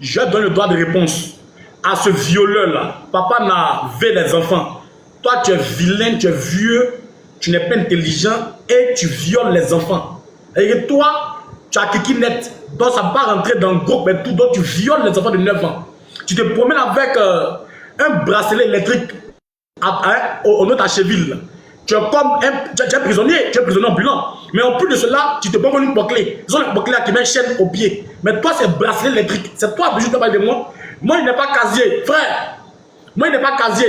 je donne le droit de réponse à ce violeur-là. Papa n'a vu les enfants. Toi, tu es vilain, tu es vieux, tu n'es pas intelligent et tu violes les enfants. Et toi, tu as kiki net. Donc, ça ne va pas rentrer dans le groupe et tout. Donc, tu violes les enfants de 9 ans. Tu te promènes avec un bracelet électrique au nom de ta cheville. Tu es comme tu es prisonnier ambulant. Mais en plus de cela, tu te prends une bouclée. Ils ont une bouclée qui met une chaîne au pied. Mais toi, c'est bracelet électrique. C'est toi, Bijou, tu parles de moi. Moi, il n'est pas casier, frère. Moi, il n'est pas casier.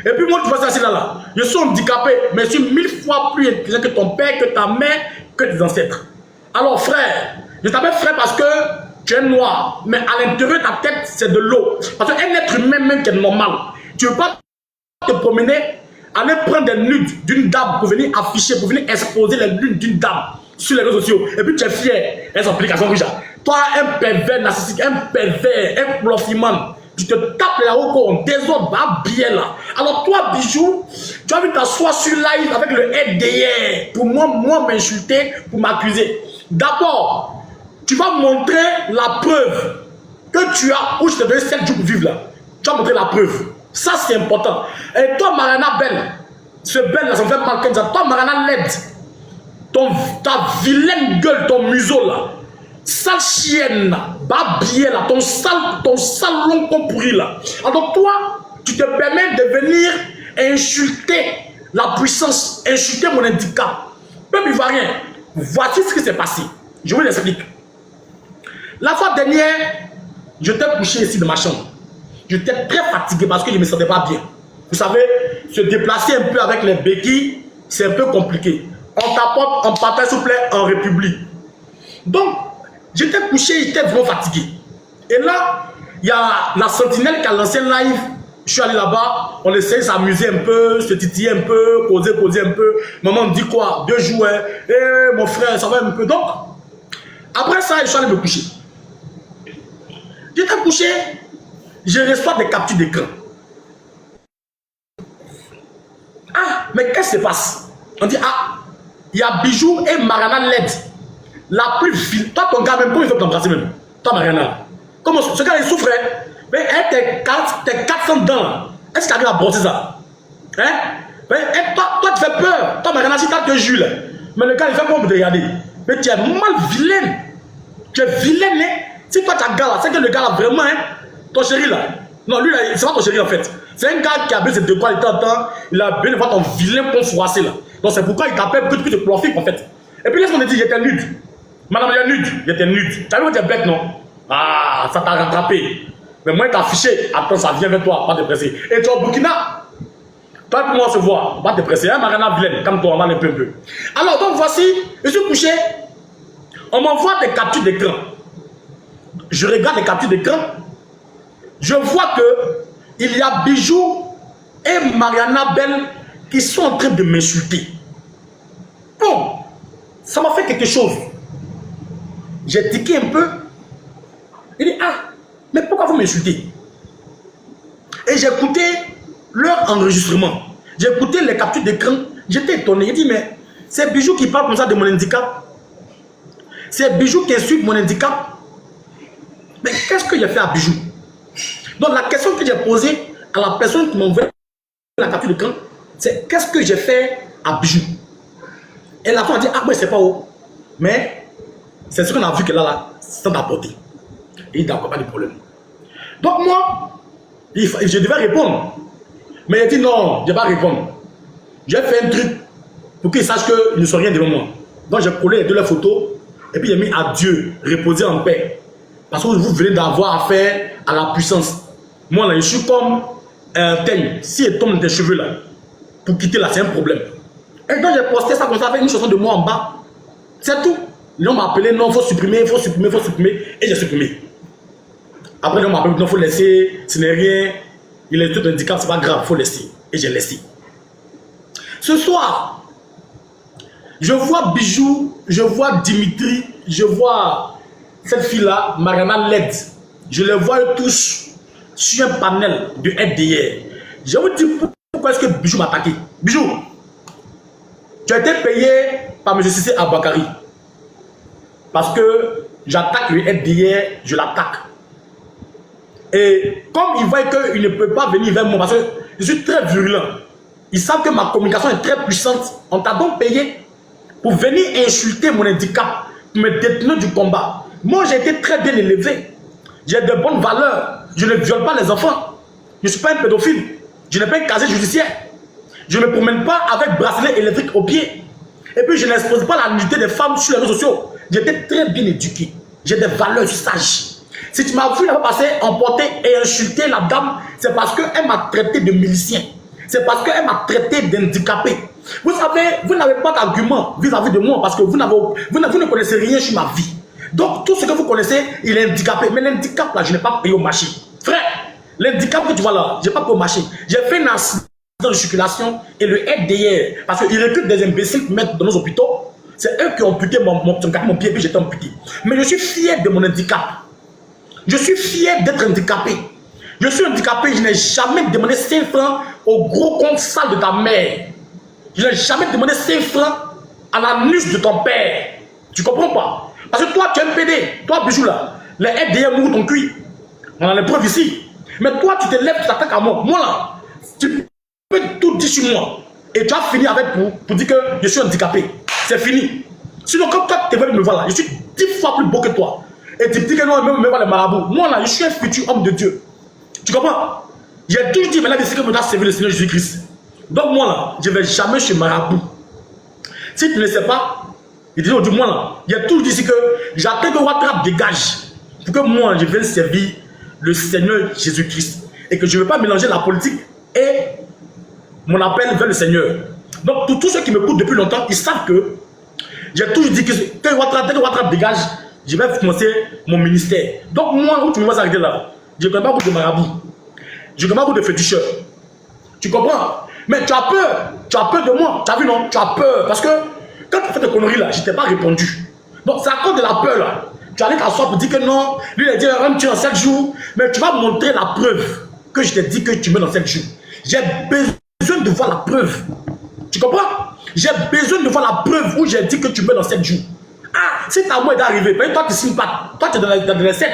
Et puis moi, tu vois ça, c'est là. Je suis handicapé, mais je suis 1000 fois plus intelligent que ton père, que ta mère, que tes ancêtres. Alors, frère, je t'appelle frère parce que tu es noir, mais à l'intérieur de ta tête, c'est de l'eau. Parce qu'un être humain, même qui est normal, tu ne veux pas te promener, aller prendre des nudes d'une dame pour venir afficher, pour venir exposer les nudes d'une dame sur les réseaux sociaux. Et puis tu es fier. Les applications, Richard. Toi, un pervers narcissique, un pervers, un bluffman. Tu te tapes la haut con, désordre, bien là. Alors toi, Bijou, tu as vu t'asseoir sur live avec le FDR pour moi m'insulter, pour m'accuser. D'abord, tu vas montrer la preuve que tu as, où je t'ai donné 7 jours pour vivre là. Tu vas montrer la preuve. Ça, c'est important. Et toi, Mariana Belle, ce belle là, ça me fait mal comme ça. Toi, Mariana Led, ta vilaine gueule, ton museau là, sale chienne là, babier là, ton sale long pourri là. Alors toi, tu te permets de venir insulter la puissance, insulter mon handicap. Peuple ivoirien, voici ce qui s'est passé. Je vous l'explique. La fois dernière, je t'ai couché ici dans ma chambre. J'étais très fatigué parce que je ne me sentais pas bien. Vous savez, se déplacer un peu avec les béquilles, c'est un peu compliqué. On t'apporte en patin, s'il vous plaît, en République. Donc, j'étais couché, j'étais vraiment fatigué. Et là, il y a la sentinelle qui a lancé un live. Je suis allé là-bas, on essaie de s'amuser un peu, se titiller un peu, causer un peu. Maman me dit quoi? 2 jours, hein? Eh, mon frère, ça va un peu. Donc, après ça, je suis allé me coucher. J'étais couché. Je reçois des captures d'écran. Ah, mais qu'est-ce qui se passe? On dit, ah, il y a Bijou et Mariana Led. La plus vilaine. Toi, ton gars, même, pourquoi il faut t'embrasser même? Toi, Mariana. Comment ce gars, il souffrait? Mais tes 400 dents, est-ce qu'il arrive à brosser ça? Hein? Mais, toi, tu fais peur. Toi, Mariana, si tu as 2 jours, mais le gars, il fait comment pour te regarder? Mais tu es mal vilaine. Tu es vilaine, hein? Si toi, tu as un gars là, c'est que le gars là, vraiment, hein? Ton chéri là, non lui là, c'est pas ton chéri en fait. C'est un gars qui a bien ses 2 qualités en temps, il a bien voir ton vilain pont froissé là. Donc c'est pourquoi il t'appelle que tu puisses te profiter en fait. Et puis laisse-moi te dire, j'étais nude. Madame, il est nude, j'étais nude. Tu as vu que tu es bête non? Ah, ça t'a rattrapé. Mais moi il t'a affiché, attends ça vient vers toi, pas te presser. Et tu es au Burkina, toi pour moi se voir, pas te presser, hein Mariana vilaine, comme toi, on va un peu. Alors donc voici, je suis couché, on m'envoie des captures d'écran. Je regarde les captures d'écran. Je vois que il y a Bijou et Mariana Belle qui sont en train de m'insulter. Bon, ça m'a fait quelque chose. J'ai tiqué un peu. Il dit, ah, mais pourquoi vous m'insultez? Et j'ai écouté leur enregistrement. J'ai écouté les captures d'écran. J'étais étonné. J'ai dit, mais c'est Bijou qui parle comme ça de mon handicap. C'est Bijou qui insulte mon handicap. Mais qu'est-ce que j'ai fait à Bijou? Donc la question que j'ai posée à la personne qui m'a envoyé la capture d'écran, c'est qu'est-ce que j'ai fait à Bijou? Et la femme a dit, ah ouais, c'est pas où. Mais c'est ce qu'on a vu qu'elle a là, sans apporter. Et il n'y a pas de problème. Donc moi, je devais répondre. Mais il a dit non, je ne vais pas répondre. J'ai fait un truc pour qu'ils sachent qu'ils ne sont rien devant moi. Donc j'ai collé les 2 photos et puis j'ai mis adieu, reposer en paix. Parce que vous venez d'avoir affaire à la puissance. Moi là, je suis comme un teigne. Si elle tombe dans tes cheveux là, pour quitter là, c'est un problème. Et donc j'ai posté ça comme ça avec une chanson de moi en bas. C'est tout. L'on m'a appelé, non, il faut supprimer, il faut supprimer, il faut supprimer. Et j'ai supprimé. Après, l'on m'a appelé, non, il faut laisser, ce n'est rien. Il est tout handicap, c'est pas grave, il faut laisser. Et j'ai laissé. Ce soir, je vois Bijou, je vois Dimitri, je vois cette fille-là, Mariana Led. Je les vois tous sur un panel de FDR. Je vous dis pourquoi est-ce que Bijou m'a attaqué. Bijou, tu as été payé par M. Cissé Abakari. Parce que j'attaque le FDR, je l'attaque. Et comme ils voient qu'ils ne peuvent pas venir vers moi parce que je suis très virulent, ils savent que ma communication est très puissante. On t'a donc payé pour venir insulter mon handicap, pour me détenir du combat. Moi, j'ai été très bien élevé. J'ai de bonnes valeurs. Je ne viole pas les enfants. Je ne suis pas un pédophile. Je n'ai pas un casier judiciaire. Je ne me promène pas avec bracelet électrique au pied. Et puis, je n'expose pas la nudité des femmes sur les réseaux sociaux. J'étais très bien éduqué. J'ai des valeurs, je suis sage. Si tu m'as vu là-bas passer, emporter et insulter la dame, c'est parce qu'elle m'a traité de milicien. C'est parce qu'elle m'a traité d'handicapé. Vous savez, vous n'avez pas d'argument vis-à-vis de moi parce que vous ne connaissez rien sur ma vie. Donc, tout ce que vous connaissez, il est handicapé. Mais l'handicap là, je n'ai pas payé au marché. Frère, l'handicap que tu vois là, je n'ai pas payé au marché. J'ai fait un accident de circulation et le FDR, parce qu'ils recrutent des imbéciles pour mettre dans nos hôpitaux. C'est eux qui ont amputé mon pied et puis j'étais amputé. Mais je suis fier de mon handicap. Je suis fier d'être handicapé. Je suis handicapé, je n'ai jamais demandé 5 francs au gros compte sale de ta mère. Je n'ai jamais demandé 5 francs à la nuque de ton père. Tu comprends pas? Parce que toi, tu es un PD. Toi, Bijou là, les FDR mourent ton cuir. On a les preuves ici. Mais toi, tu te lèves, tu t'attaques à moi. Moi là, tu peux tout dire sur moi. Et tu as fini avec pour dire que je suis handicapé. C'est fini. Sinon, comme toi, tu veux me voir là, je suis 10 fois plus beau que toi. Et tu dis que non, même les marabouts. Moi là, je suis un futur homme de Dieu. Tu comprends? J'ai toujours dit, mais là, c'est que je dois servir le Seigneur Jésus-Christ. Donc moi là, je ne vais jamais chez marabout. Si tu ne sais pas, il dit, moi là, il y a toujours dit ici que j'attends que Ouattara dégage. Pour que moi, je vienne servir le Seigneur Jésus-Christ. Et que je ne veux pas mélanger la politique et mon appel vers le Seigneur. Donc tous ceux qui me écoutent depuis longtemps, ils savent que j'ai toujours dit que Ouattara dégage, je vais commencer mon ministère. Donc moi, où tu me vois s'arrêter là, je ne connais pas beaucoup de marabouts. Je ne connais pas beaucoup de féticheurs. Tu comprends? Mais tu as peur de moi. Tu as vu non? Tu as peur. Parce que quand tu as fait des conneries là, je ne t'ai pas répondu. Donc c'est à cause de la peur là. Tu allais t'asseoir pour dire que non, lui il a dit on va me tuer dans 7 jours. Mais tu vas montrer la preuve que je t'ai dit que tu meurs dans 7 jours. J'ai besoin de voir la preuve. Tu comprends? J'ai besoin de voir la preuve où j'ai dit que tu meurs dans 7 jours. Ah, si ta mort est arrivée, toi tu signes pas. Toi tu es dans les 7.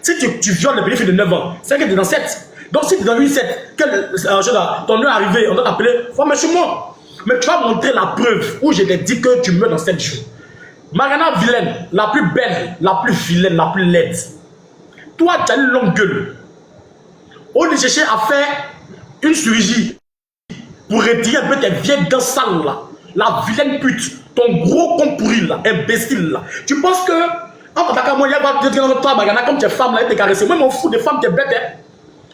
Si tu violes les petits filles de 9 ans, c'est que tu es dans 7. Donc si tu es dans 8-7, ton heure est arrivée, on doit t'appeler, faut mettre sur moi. Mais tu vas montrer la preuve où je t'ai dit que tu meurs dans 7 jours. Mariana vilaine, la plus belle, la plus vilaine, la plus laide. Toi, tu as une longue gueule. On est cherché à faire une chirurgie pour retirer un peu tes vieilles dents sales là. La vilaine pute, ton gros con pourri là, imbécile là. Tu penses que, en attaquant moi, il y a pas de dire toi, Mariana, comme tu es femme là, elle te caresse. Moi, je m'en fous des femmes, tu es bête. Hein.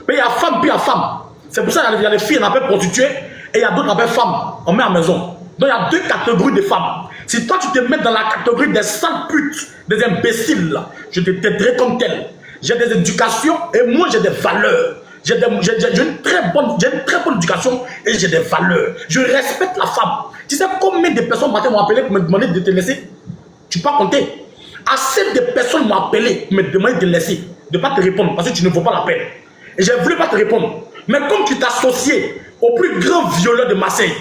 Mais il y a femme, puis il y a femme. C'est pour ça qu'il y a des filles, on appelle prostituées, et il y a d'autres, on appelle femmes, on met à la maison. Donc il y a 2 catégories de femmes. Si toi, tu te mets dans la catégorie des sales putes, des imbéciles, là, je te traiterai comme tel. J'ai des éducations, et moi, j'ai des valeurs. J'ai une très bonne éducation, et j'ai des valeurs. Je respecte la femme. Tu sais combien de personnes m'ont appelé pour me demander de te laisser? Tu peux pas compter. Assez de personnes m'ont appelé pour me demander de te laisser, de ne pas te répondre, parce que tu ne vaux pas la peine. Et je ne voulais pas te répondre. Mais comme tu t'associais au plus grand violeur de Marseille,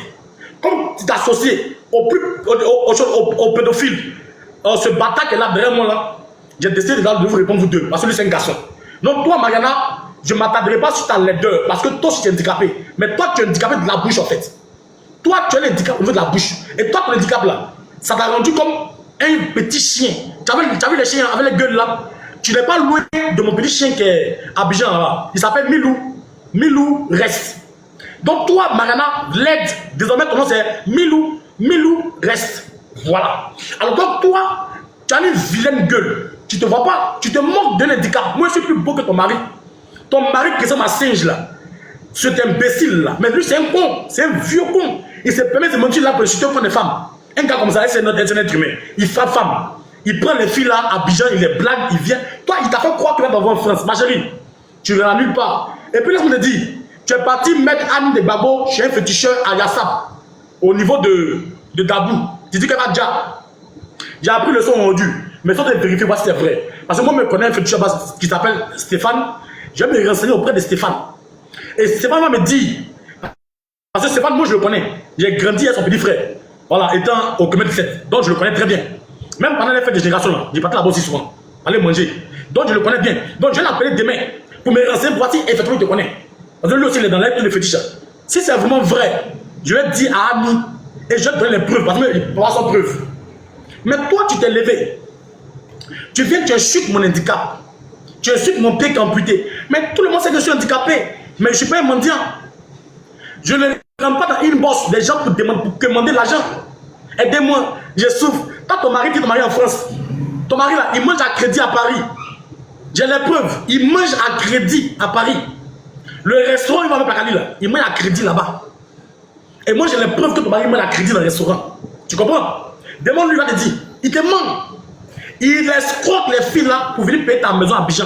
comme tu t'associais au pédophile, ce bâtard qui est là derrière moi là, j'ai décidé de vous répondre vous deux, parce que lui c'est un garçon. Donc toi Mariana, je ne m'attarderai pas sur ta laideur, parce que toi tu es handicapé. Mais toi tu es handicapé de la bouche en fait. Toi tu as handicapé au niveau de la bouche. Et toi ton handicap là, ça t'a rendu comme un petit chien. Tu as vu les chiens avec les gueules là? Tu n'es pas loin de mon petit chien qui est à Abidjan là. Il s'appelle Milou. Milou reste. Donc toi, Mariana, l'aide, désormais ton nom c'est Milou. Milou reste. Voilà. Alors donc toi, tu as une vilaine gueule. Tu te vois pas. Tu te moques d'un handicap. Moi je suis plus beau que ton mari. Ton mari qui ressemble à singe là. Cet imbécile là. Mais lui c'est un con. C'est un vieux con. Il se permet de mentir là pour insulter au fond des femmes. Un gars comme ça, c'est notre être humain. Il frappe femme. Il prend les filles là, à Abidjan, il les blague, il vient. Toi, il t'a fait croire que tu vas t'envoyer en France. Ma chérie, tu ne vas nulle part. Et puis laisse-moi te dire, tu es parti mettre Anne de Babo chez un féticheur à Yassab, au niveau de Dabou. Tu dis qu'elle va déjà. J'ai appris le son rendu. Mais il faut vérifier voir si c'est vrai. Parce que moi, je me connais un féticheur qui s'appelle Stéphane. Je vais me renseigner auprès de Stéphane. Et Stéphane va me dire. Parce que Stéphane, moi, je le connais. J'ai grandi avec son petit frère. Voilà, étant au commun 17. Donc, je le connais très bien. Même pendant les fêtes de génération, là, j'ai parti là-bas aussi souvent. Aller manger. Donc, je le connais bien. Donc, je vais l'appeler demain pour me renseigner, pour voir si effectivement il te connaît. Parce que lui aussi, il est dans le fétiche. Si c'est vraiment vrai, je vais dire à Ami et je vais te donner les preuves, parce qu'il va avoir son preuve. Mais toi, tu t'es levé. Tu viens, tu insultes mon handicap. Tu insultes mon pied qui est amputé. Mais tout le monde sait que je suis handicapé. Mais je ne suis pas un mendiant. Je ne rentre pas dans une bosse des gens pour demander l'argent. Aidez-moi, je souffre. Toi, ton mari qui est marié en France, ton mari là, il mange à crédit à Paris. J'ai les preuves. Il mange à crédit à Paris. Le restaurant, il va avec la Cali là. Il mange à crédit là-bas. Et moi, j'ai les preuves que ton mari mange à crédit dans le restaurant. Tu comprends? Demande-lui, il va te dire. Il te ment. Il escroque les filles là pour venir payer ta maison à Abidjan.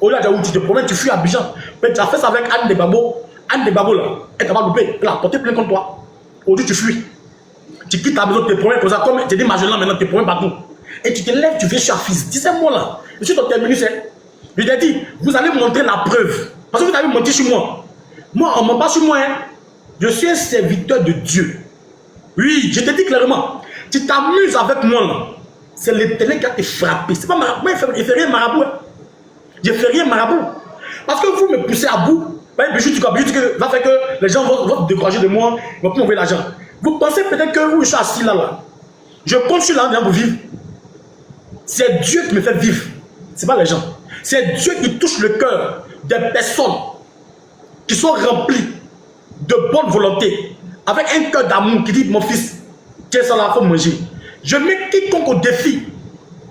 Au lieu où tu te promènes, tu fuis à Abidjan. Mais tu as fait ça avec Anne de Babo. Anne de Babo là, elle t'a pas loupé. Elle a porté plainte contre toi. Aujourd'hui, tu fuis. Tu quittes ta maison, tu te promènes comme ça. Comme tu dis Magellan maintenant, tu te promènes partout. Et tu te lèves, tu viens chez fils. Dis-moi là. Je suis ton terminus. Je t'ai dit, vous allez montrer la preuve. Parce que vous avez menti sur moi. Moi, on ne ment pas sur moi. Hein. Je suis un serviteur de Dieu. Oui, je te dis clairement. Tu t'amuses avec moi là. C'est l'Éternel qui a te frappé. C'est pas marabout. Moi, il ne fait rien marabout. Hein. Je ne fais rien marabout. Parce que vous me poussez à bout. Va faire que les gens vont te décourager de moi. Ils vont plus m'envoyer l'argent. Vous pensez peut-être que où je suis assis là. Je compte sur l'argent pour vivre. C'est Dieu qui me fait vivre. Ce n'est pas les gens. C'est Dieu qui touche le cœur des personnes qui sont remplies de bonne volonté, avec un cœur d'amour qui dit, mon fils, qu'est-ce que ça faut manger. Je mets quiconque au défi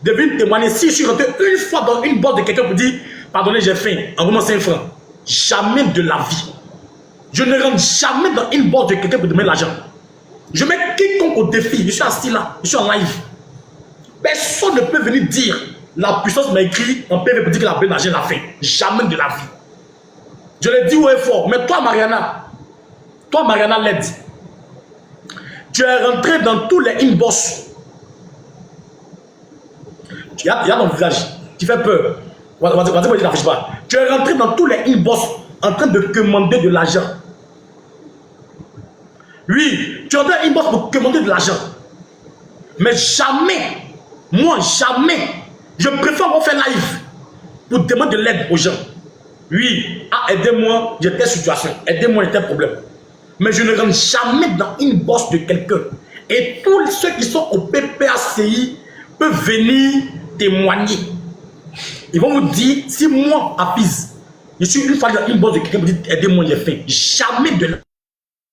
de venir témoigner. Si je suis rentré une fois dans une boîte de quelqu'un pour dire, pardonnez, j'ai faim, envoie-moi 5 francs. Jamais de la vie. Je ne rentre jamais dans une boîte de quelqu'un pour demander l'argent. Je mets quiconque au défi. Je suis assis là, je suis en live. Personne ne peut venir dire, la puissance m'a écrit en PV pour dire que la bonne argent l'a fait. Jamais de la vie. Je l'ai dit haut et fort. Mais toi, Mariana Led, tu es rentré dans tous les inbox. Il y a ton visage, tu fais peur. Tu es rentré dans tous les inbox en train de commander de l'argent. Oui, tu es rentré dans inbox pour commander de l'argent. Mais jamais, moi, jamais, je préfère faire live pour demander de l'aide aux gens. Oui, aidez-moi, j'ai telle situation, aidez-moi, j'ai tel problème. Mais je ne rentre jamais dans une bosse de quelqu'un. Et tous ceux qui sont au PPACI peuvent venir témoigner. Ils vont vous dire, si moi, Hafiz, je suis une fois dans une bosse de quelqu'un, vous dites, aidez-moi, j'ai fait. Jamais de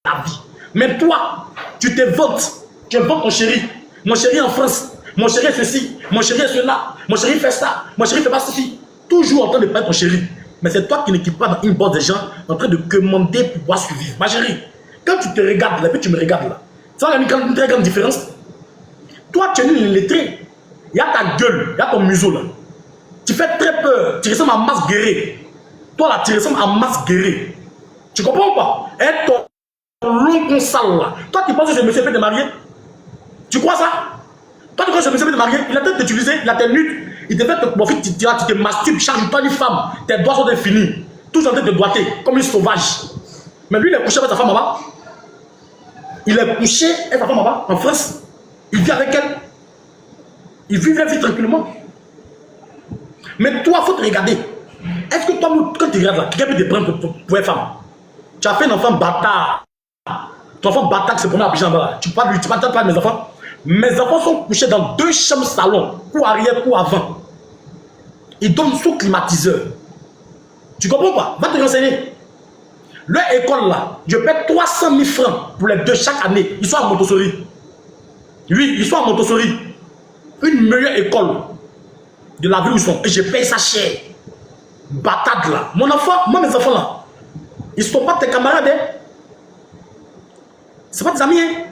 la vie. Mais toi, tu te vantes. Tu vantes ton chéri. Mon chéri en France. Mon chéri est ceci. Mon chéri est cela. Mon chéri fait ça. Mon chéri fait pas ceci. Toujours en train de parler ton chéri. Mais c'est toi qui n'équipes pas dans une boîte de gens en train de commander pour pouvoir survivre. Ma chérie, quand tu te regardes là, puis tu me regardes là, ça va une très grande différence. Toi, tu es une lettrée. Il y a ta gueule, il y a ton museau là. Tu fais très peur. Tu ressembles à Masse Guéré. Toi là, tu ressembles à Masse Guéré. Tu comprends pas? Et ton long sale là. Toi, tu penses que ce monsieur peut te marier? Tu crois ça? Toi, tu crois que ce monsieur peut te marier? Il a peut-être t'utiliser, il a tes nudes. Il devait te profiter, tu te masturbes, charge-toi une femme, tes doigts sont finis, toujours en train de doigter, comme une sauvage. Mais lui, il est couché avec sa femme là-bas. Il est couché avec sa femme là-bas, en France. Il vit avec elle. Il vit la vie tranquillement. Mais toi, il faut te regarder. Est-ce que toi, quand tu regardes là, quelqu'un peut te prendre pour une femme? Tu as fait un enfant bâtard. Ton enfant bâtard qui se promet à Abidjan là. Tu parles de mes enfants. Mes enfants sont couchés dans 2 chambres salon, pour arrière, pour avant. Ils donnent sous climatiseur. Tu comprends pas? Va te renseigner. Leur école là, je paie 300 000 francs pour les 2 chaque année. Ils sont à Montessori. Oui, ils sont à Montessori. Une meilleure école de la ville où ils sont. Et je paye ça cher. Batade là. Mon enfant, moi mes enfants là, ils ne sont pas tes camarades. Hein? Ce pas des amis. Hein?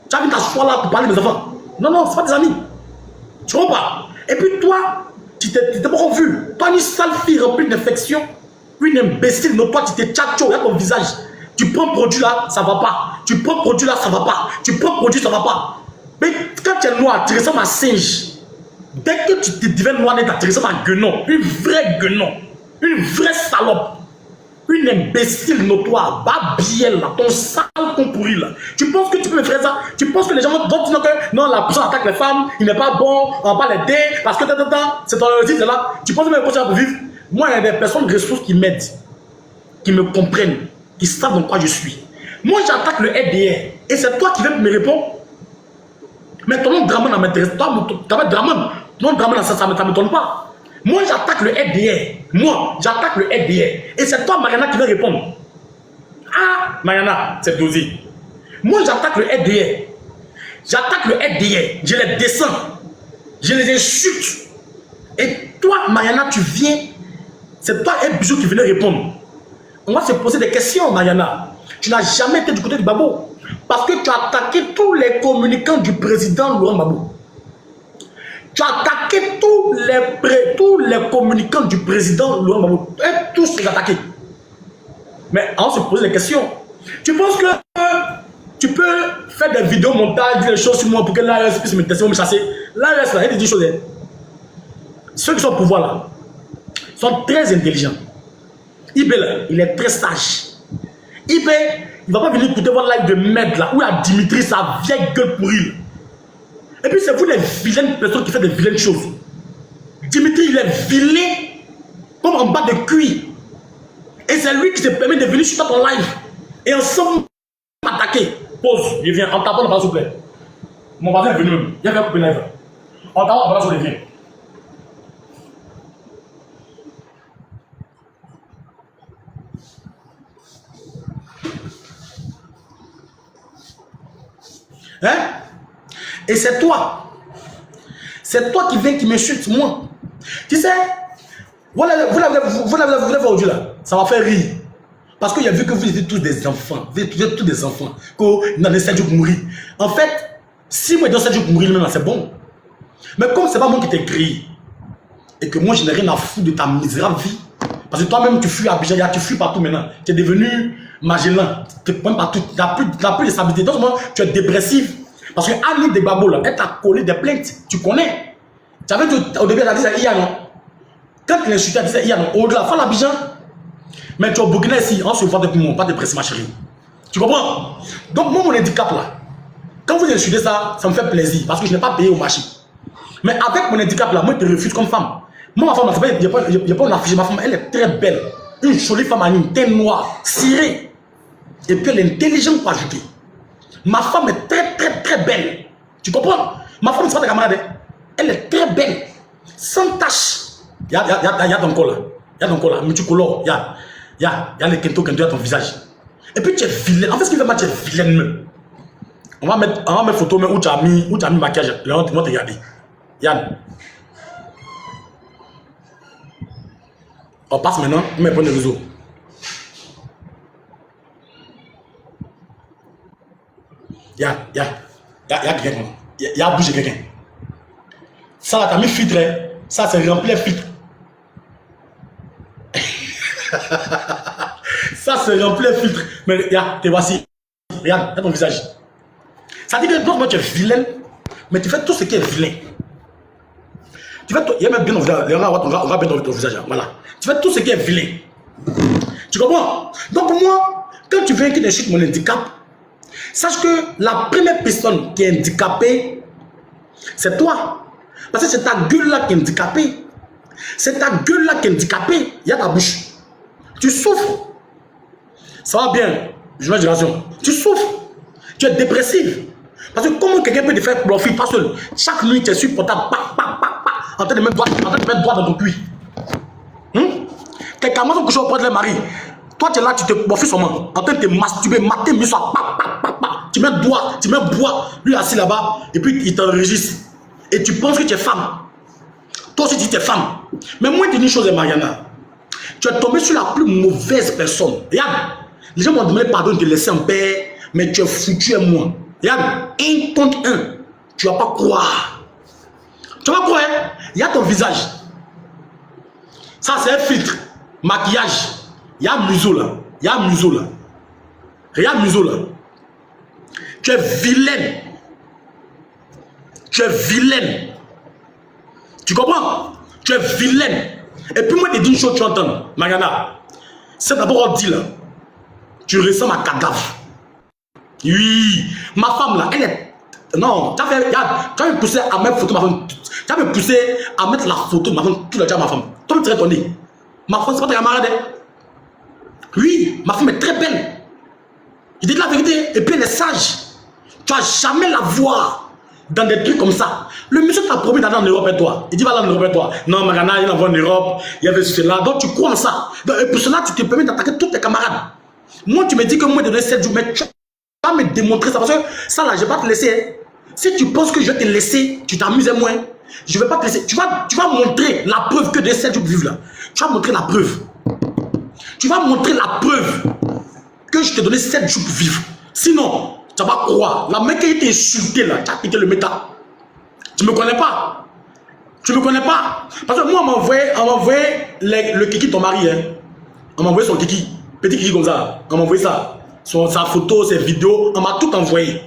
Tu as vu t'asseoir là pour parler de mes enfants. Non, non, ce pas des amis. Tu vois pas? Et puis toi, tu t'es pas vu. Toi, une sale fille remplie d'infections, une imbécile, non, toi, tu t'es tchatcho, regarde ton visage. Tu prends produit là, ça va pas. Tu prends produit là, ça va pas. Tu prends produit, ça va pas. Mais quand tu es noir, tu ressembles à singe. Dès que tu te deviens noir, tu ressembles à guenon. Une vraie guenon. Une vraie salope. Une imbécile notoire, babielle là, ton sale con pourri là. Tu penses que tu peux me faire ça? Tu penses que les gens vont dire que non, la personne attaque les femmes, il n'est pas bon, on va pas l'aider, parce que c'est ton réussite là. Tu penses que même que tu vas vivre? Moi, il y a des personnes ressources qui m'aident, qui me comprennent, qui savent dans quoi je suis. Moi, j'attaque le FDR. Et c'est toi qui viens me répondre. Mais ton nom Draman m'intéresse. Toi, Draman, ton nom Draman, ça ne m'étonne pas. Moi, j'attaque le FDR. Moi, j'attaque le FDR. Et c'est toi, Mariana, qui va répondre. Ah, Mariana, c'est dosé. Moi, j'attaque le FDR. J'attaque le FDR. Je les descends. Je les insulte. Et toi, Mariana, tu viens. C'est toi et Bijou qui venez répondre. On va se poser des questions, Mariana. Tu n'as jamais été du côté du Babo. Parce que tu as attaqué tous les communicants du président Laurent Gbagbo. Tu as attaqué tous les communicants du président Laurent Gbagbo. Et tous les attaqués. Mais on se pose des questions. Tu penses que tu peux faire des vidéos montages, dire des choses sur moi pour que l'ARS puisse me tester, me chasser? L'ARS, là, il dit des choses. Ceux qui sont au pouvoir, là, sont très intelligents. Ibé, là, il est très sage. Ibé, il ne va pas venir écouter votre live de merde, là, où il y a Dimitri, sa vieille gueule pourrie. Et puis, c'est vous les vilaines personnes qui font des vilaines choses. Dimitri, il est vilain, comme en bas de cuir. Et c'est lui qui se permet de venir sur ton live. Et ensemble, m'attaquer. Pause, je viens. En tapant, s'il vous plaît. Mon voisin est venu. Il y avait un peu de live. En tapant, je viens. Hein? Et c'est toi. C'est toi qui viens, qui m'insulte, moi. Tu sais, vous l'avez vu aujourd'hui là. Ça m'a fait rire. Parce qu'il a vu que vous étiez tous des enfants. Vous êtes tous des enfants. Que dans les Sadio mourir. En fait, si moi dans Sadio mourir même, c'est bon. Mais comme c'est pas moi qui t'ai créé, et que moi je n'ai rien à foutre de ta misérable vie, parce que toi-même tu fuis à Abidjan, tu fuis partout maintenant. Tu es devenu Magellan. Tu te prends partout. Tu n'as plus de stabilité. Donc moi, tu es dépressif. Parce que Annie de Gbagbo là, elle t'a collé des plaintes. Tu connais. Tu avais dit au début, elle a dit ça hier, non? Quand tu l'insultais, elle disait hier, non? Au-delà, fin l'Abidjan. Mais tu es au Burkina ici, on se voit depuis moi, pas de presse, ma chérie. Tu comprends? Donc, moi, mon handicap là, quand vous insultez ça, ça me fait plaisir parce que je n'ai pas payé au marché. Mais avec mon handicap là, moi, je te refuse comme femme. Moi, ma femme, il n'y a pas une affiche. Ma femme, elle est très belle. Une jolie femme à une teinte noire, cirée. Et puis, elle est intelligente pour ajouter. Ma femme est très belle. Tu comprends? Ma femme, c'est pas ta camarade. Elle est très belle. Sans tache. Il y a ton col là. Il y a ton col là. Multicolore. Il y a les kento à ton visage. Et puis tu es vilaine. En fait, ce qui fait mal, tu es vilaine même. On va mettre photo où tu as mis maquillage. Là, on va te regarder. Yann. On passe maintenant. On met le réseau. Il y a quelqu'un. Il y a bougé quelqu'un. Ça là, t'as mis filtre. Ça, c'est rempli de filtre. Ça, c'est rempli de filtre. Mais regarde, te voici. Regarde ton visage. Ça dit que non, moi, tu es vilaine, mais tu fais tout ce qui est vilain. Tu fais tout. Il y a même bien ton visage. On va bien ton visage. Voilà. Tu fais tout ce qui est vilain. Tu comprends? Donc, moi, quand tu viens que t'insultes mon handicap, sache que la première personne qui est handicapée, c'est toi. Parce que c'est ta gueule là qui est handicapée. C'est ta gueule là qui est handicapée. Il y a ta bouche. Tu souffres. Ça va bien, jeune génération. Tu souffres. Tu es dépressif. Parce que comment quelqu'un peut te faire bluffer pas seul? Chaque nuit, tu es sur portable, en train de mettre droit dans ton cuir. Tes camarades sont couchés auprès de leur mari. Toi, tu es là, tu te bluffes seulement. En train de te masturber, matin, mais ça, tu mets bois, lui assis là-bas, et puis il t'enregistre. Et tu penses que tu es femme. Toi aussi, tu es femme. Mais moi, je te dis une chose, Mariana. Tu es tombé sur la plus mauvaise personne. Regarde, les gens m'ont demandé pardon de te laisser en paix, mais tu es foutu à moi. Regarde, 1 contre 1. Tu ne vas pas croire. Tu vas pas croire, hein? Il y a ton visage. Ça, c'est un filtre. Maquillage. Il y a un museau là. Il y a un museau là. Regarde le museau là. Tu es vilaine. Tu es vilaine. Tu comprends? Tu es vilaine. Et puis moi, je te dis une chose, tu entends, Mariana. C'est d'abord on dit là. Tu ressembles à cadavre. Oui. Ma femme là, elle est... Non, tu as me poussé à mettre photo de ma femme. Tu as me poussé à mettre la photo de ma femme tout le temps à ma femme. Toi, tu es étonné. Ma femme, c'est pas ta camarade. Oui, ma femme est très belle. Je dis la vérité. Et puis elle est sage. Tu vas jamais la voir dans des trucs comme ça. Le monsieur t'a promis d'aller en Europe et toi. Il dit va aller en Europe et toi. Non, Marana, il va en Europe. Il y avait cela. Donc tu crois en ça. Donc, et pour cela, tu te permets d'attaquer tous tes camarades. Moi, tu me dis que moi, je donne 7 jours. Mais tu vas me démontrer ça. Parce que ça, là, je ne vais pas te laisser. Si tu penses que je vais te laisser, tu t'amuses moins. Je ne vais pas te laisser. Tu vas montrer la preuve que de 7 jours pour vivre là. Tu vas montrer la preuve. Tu vas montrer la preuve que je t'ai donné 7 jours pour vivre. Sinon, tu vas croire. La mec qui a été insultée là, tu as quitté le méta. Tu ne me connais pas. Tu ne me connais pas. Parce que moi, on m'a envoyé le kiki de ton mari. Hein. On m'a envoyé son kiki. Petit kiki comme ça. On m'a envoyé ça. Sa photo, ses vidéos. On m'a tout envoyé.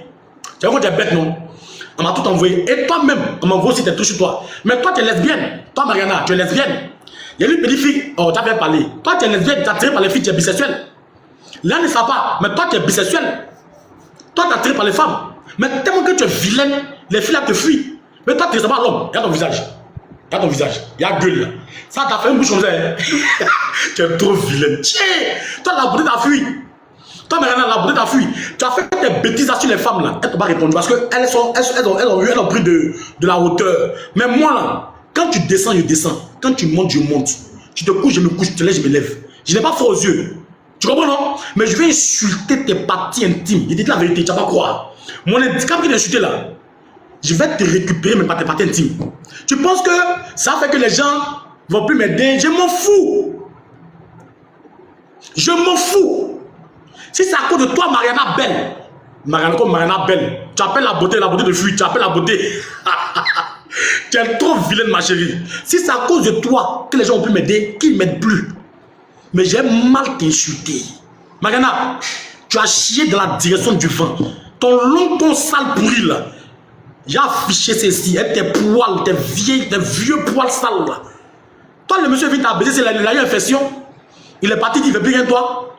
Tu vois que tu es bête, non? On m'a tout envoyé. Et toi-même, on m'a envoyé aussi tes trucs sur toi. Mais toi, tu es lesbienne. Toi, Mariana, tu es lesbienne. Il y a une petite fille. Oh, tu as bien parlé. Toi, tu es lesbienne. Tu es attiré par les filles. Tu es bisexuel. Là, ne savent pas. Mais toi, tu es bisexuel. Toi, tu es attiré par les femmes. Mais tellement que tu es vilaine, les filles là te fuient. Mais toi, tu ne sais pas l'homme. Regarde ton visage. Regarde ton visage. Il y a gueule là. Ça t'a fait une bouche comme ça. Hein? Tu es trop vilaine. Tiens, toi, la beauté t'a fui. Toi, Mariana, la beauté t'a fui. Tu as fait des bêtises sur les femmes là. Elles t'ont pas répondu parce qu'elles ont pris de la hauteur. Mais moi là, quand tu descends, je descends. Quand tu montes, je monte. Tu te couches, je me couche. Tu te lèves, je me lève. Je n'ai pas froid aux yeux. Tu comprends, non? Mais je vais insulter tes parties intimes. Je te dis la vérité, tu ne vas pas croire. Mon handicap qui est insulté là, je vais te récupérer, mais pas tes parties intimes. Tu penses que ça fait que les gens vont plus m'aider? Je m'en fous. Je m'en fous. Si c'est à cause de toi, Mariana Belle, Mariana comme Mariana Belle, tu appelles la beauté de fuite, tu appelles la beauté. Tu es trop vilaine, ma chérie. Si c'est à cause de toi que les gens vont plus m'aider, qu'ils ne m'aident plus. Mais j'ai mal t'insulté. Mariana, tu as chié dans la direction du vent. Ton sale pourri là. J'ai affiché ceci. Tes poils, tes vieux poils sales là. Toi, le monsieur vient t'abaisser, il a eu une infection. Il est parti, il ne fait plus rien de toi.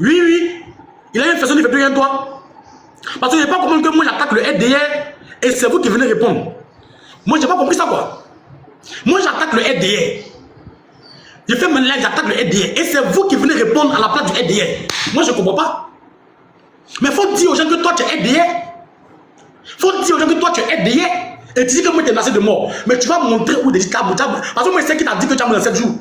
Oui, oui. Il a eu une infection, il ne fait plus rien de toi. Parce que je n'ai pas compris que moi j'attaque le RDR et c'est vous qui venez répondre. Moi, je n'ai pas compris ça quoi. Moi, j'attaque le RDR. Je fais mon live, j'attaque le RDR. Et c'est vous qui venez répondre à la place du RDR. Moi, je ne comprends pas. Mais il faut dire aux gens que toi, tu es RDR. Il faut dire aux gens que toi, tu es RDR. Et tu dis que moi, tu es menacé de mort. Mais tu vas montrer où des tables. Parce que moi, je sais qu'il t'a dit que tu as mort dans 7 jours.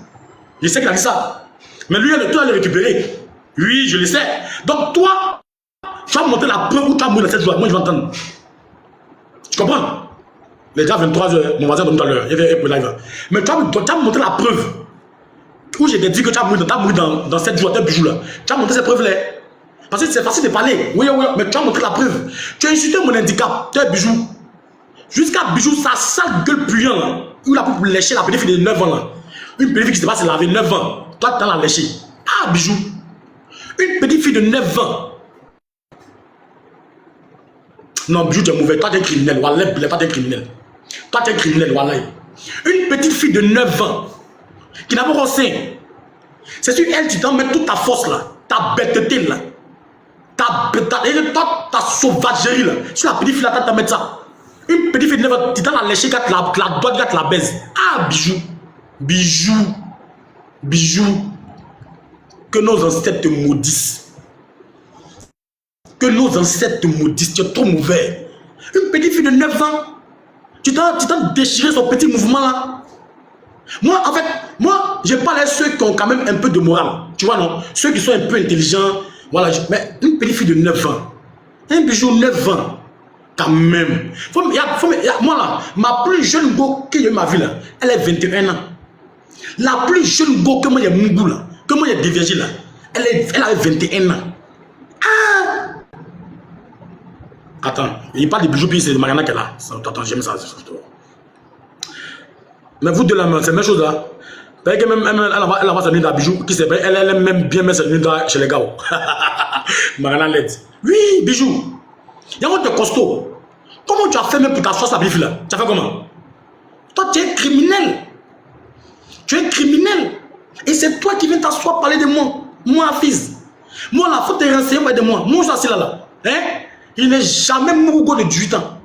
Je sais qu'il a dit ça. Mais lui, tu vas le récupérer. Oui, je le sais. Donc, toi, tu vas montrer la preuve où tu as mort dans 7 jours. Moi, je vais entendre. Tu comprends? Les gars, 23h, mon voisin donne tout à l'heure. Il y avait un live. Mais tu vas montrer la preuve. Où j'ai dit que tu as mouru dans 7 jours, 7 jours là. Tu as montré ces preuves-là. Parce que c'est facile de parler. Oui, oui, mais tu as montré la preuve. Tu as insulté mon handicap. Tu es bijou. Jusqu'à bijou, sa sale gueule puant là. Il a pu lécher la petite fille de 9 ans là. Une petite fille qui se passe, elle avait 9 ans. Toi, tu as la léché. Ah, bijou. Une petite fille de 9 ans. Non, bijou, tu es mauvais. Toi, tu es criminel. Wallah, toi, tu es criminel. Toi, tu es criminel. Wallah. Une petite fille de 9 ans. Qui n'a pas conseillé. C'est sur elle, tu t'en mets toute ta force là, ta bêteté là, ta sauvagerie là. Sur la petite fille là, tu t'en mets ça. Une petite fille de 9 ans, tu t'en as léché, la doigt, la baise. Ah, bijou, bijou, bijou. Que nos ancêtres te maudissent. Que nos ancêtres te maudissent, tu es trop mauvais. Une petite fille de 9 ans, tu t'en déchiré son petit mouvement là. Moi, en fait, je parle à ceux qui ont quand même un peu de morale. Tu vois, non? Ceux qui sont un peu intelligents. Voilà, mais une petite fille de 9 ans. Un bijou 9 ans. Quand même. Moi, là, ma plus jeune go que j'ai eu ma vie, là, elle est 21 ans. La plus jeune go que moi, j'ai Mungou, là, que moi, j'ai dévergé, là, elle avait 21 ans. Ah! Attends, il parle de bijoux, puis c'est Mariana qui est là. Attends, j'aime ça. Mais vous deux là, c'est la même chose là. Elle va sa nuit dans bijou, qui s'appelle, elle aime même bien mettre sa nuit chez les gars. Mariana l'aide. Oui, bijou. Il y a un autre costaud. Comment tu as fait même pour t'asseoir sa bifle là? Tu as fait comment? Toi, tu es criminel. Tu es criminel. Et c'est toi qui viens t'asseoir parler de moi. Moi, fils. Moi, là, faut te renseigner de moi. Moi, je suis assis là. Hein? Il n'est jamais mon de 18 ans.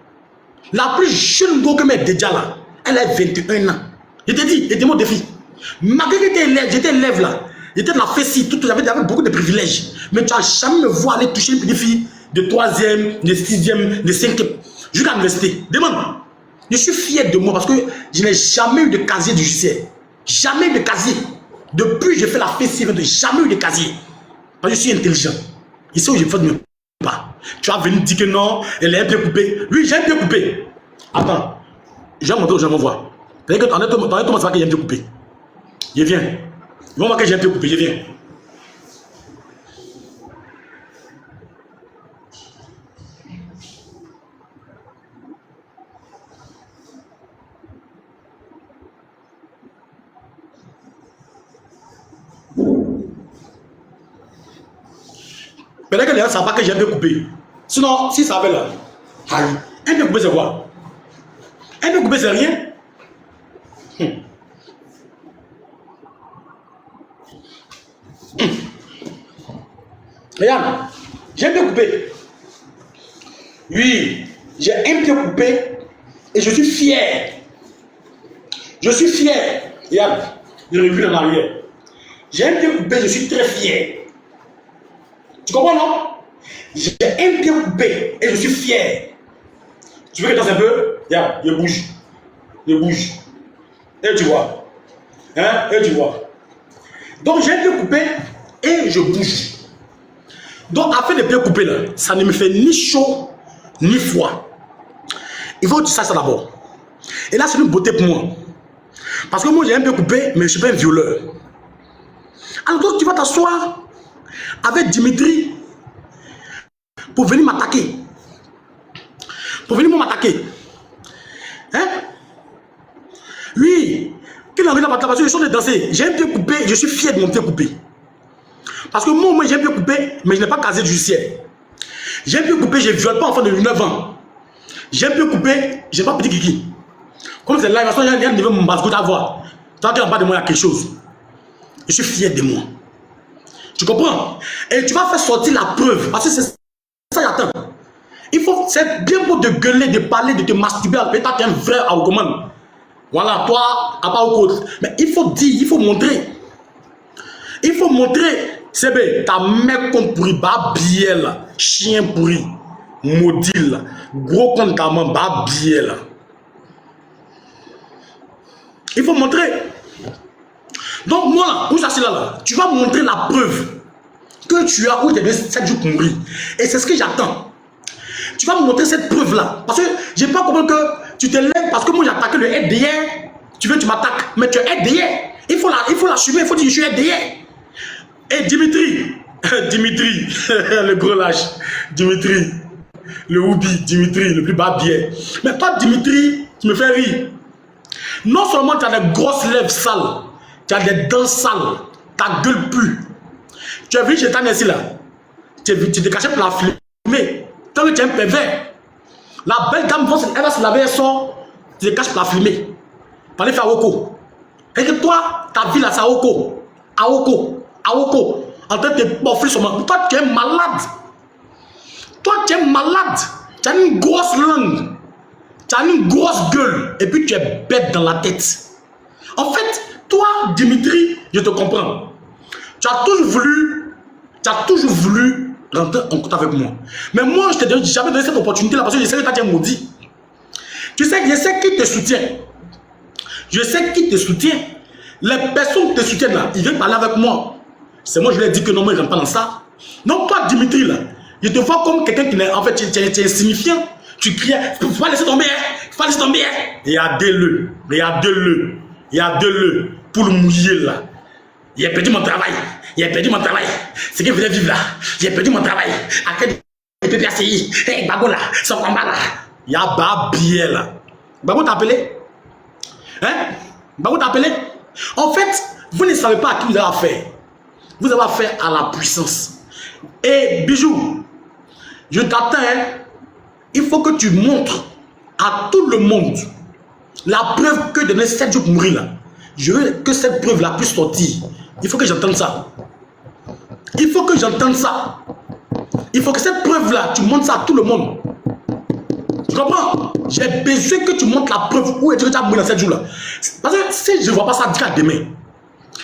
La plus jeune go que m'a déjà là, elle a 21 ans. Je te dis, et mon défi. Malgré que j'étais élève là, j'étais de la fessie, j'avais beaucoup de privilèges. Mais tu n'as jamais me vu aller toucher une petite fille de 3e, de 6e, de 5e, jusqu'à l'université. Demande. Je suis fier de moi parce que je n'ai jamais eu de casier judiciaire. Jamais eu de casier. Depuis que j'ai fait la fessie, je n'ai jamais eu de casier. Parce que je suis intelligent. Ici où je fais de mes pas. Tu vas venir dire que non, elle est un peu coupée. Oui, j'ai un peu coupé. Attends. Je vais montrer aux gens, on va voir. En honnêtement, tu vas que j'ai un peu coupé. Je viens. Ils vont voir que j'ai un peu coupé, je viens. Peut-être que les gens ne savent pas que j'ai un peu coupé. Sinon, si ça avait là, aïe, un peu coupé c'est quoi? Un peu coupé c'est rien. Regarde, j'ai un peu coupé. Oui, j'ai un peu coupé et je suis fier. Je suis fier. Regarde, je recule en arrière. J'ai un peu coupé, je suis très fier. Tu comprends, non? J'ai un peu coupé et je suis fier. Tu veux que je danse un peu? Regarde, je bouge. Je bouge. Et tu vois. Hein? Et tu vois. Donc j'ai un peu coupé et je bouge. Donc afin de bien couper là, ça ne me fait ni chaud ni froid. Il faut que tu saches ça d'abord. Et là c'est une beauté pour moi. Parce que moi j'ai un peu coupé, mais je ne suis pas un violeur. Alors donc tu vas t'asseoir avec Dimitri pour venir m'attaquer. Pour venir m'attaquer. Hein? Oui. Qu'il en vient parce que je suis de danser. J'ai un peu coupé, je suis fier de mon pied coupé. Parce que moi j'ai un peu coupé, mais je n'ai pas casé de judiciaire. J'ai un peu coupé, je ne viole pas enfant de 9 ans. J'ai un peu coupé, je n'ai pas petit kiki. Comme c'est là, il y a un niveau de mon basse-goutte à voir. Tant qu'il n'y a pas de moi, il y a quelque chose. Je suis fier de moi. Tu comprends? Et tu vas faire sortir la preuve. Parce que c'est ça, j'attends. C'est bien beau de gueuler, de parler, de te masturber. Toi, tu es un vrai argument. Voilà, toi, à part au côté. Mais il faut dire, il faut montrer. Il faut montrer. C'est bien, ta mère qu'on pourrit, bah, billet là. Chien pourri, maudit là. Gros compte ta main, bah, billet là. Il faut montrer. Donc, moi là, où ça c'est là, tu vas montrer la preuve que tu as où tu es 7 jours pour mourir. Et c'est ce que j'attends. Tu vas me montrer cette preuve là. Parce que je n'ai pas compris que tu te lèves parce que moi j'ai attaqué le FDR. Tu m'attaques, mais tu es FDR. Il faut l'assumer, il faut dire que je suis FDR. Et Dimitri, Dimitri, le gros lâche, Dimitri, le Oubi, Dimitri, le plus bas biais. Mais toi, Dimitri, tu me fais rire. Non seulement tu as des grosses lèvres sales, tu as des dents sales, ta gueule pue. Tu as vu, j'étais ici là. Tu te cachais pour la filmer. Tant que tu es un pervers. La belle dame, elle va se laver, elle sort, tu te caches pour la filmer. Pour aller faire Aoko. Et que toi, ta vie là, c'est Aoko. Aoko. Aoko. En train de te porfler sur moi. Toi, tu es malade. Toi, tu es malade. Tu as une grosse langue. Tu as une grosse gueule. Et puis, tu es bête dans la tête. En fait, toi, Dimitri, je te comprends. Tu as toujours voulu rentrer en contact avec moi. Mais moi, je t'ai jamais donné cette opportunité-là parce que je sais que tu as été maudit. Tu sais, je sais qui te soutient. Je sais qui te soutient. Les personnes qui te soutiennent là, ils viennent parler avec moi. C'est moi, je leur ai dit que non, moi, je n'aime pas dans ça. Non, toi, Dimitri, là, je te vois comme quelqu'un qui n'est, en fait, tu es insignifiant. Tu cries, il faut pas laisser tomber, il faut pas laisser tomber. Regardez-le, regardez-le, regardez-le, pour le mouiller là. Il a perdu mon travail, il a perdu mon travail. C'est qu'il faisait vivre là. J'ai perdu mon travail. À quel PPACI, hey, Babo là, son combat là. Il y a Babier là. Babo t'a appelé? Hein? Babo t'a appelé? En fait, vous ne savez pas à qui vous avez affaire. Vous avez affaire à la puissance. Et Bijou, je t'attends, hein? Il faut que tu montres à tout le monde la preuve que de 7 jours pour mourir là. Je veux que cette preuve là puisse sortir. Il faut que j'entende ça. Il faut que j'entende ça. Il faut que cette preuve là, tu montres ça à tout le monde. Tu comprends? J'ai besoin que tu montres la preuve où est-ce que tu as mouru dans 7 jours là. Parce que si je ne vois pas ça, dis-le demain.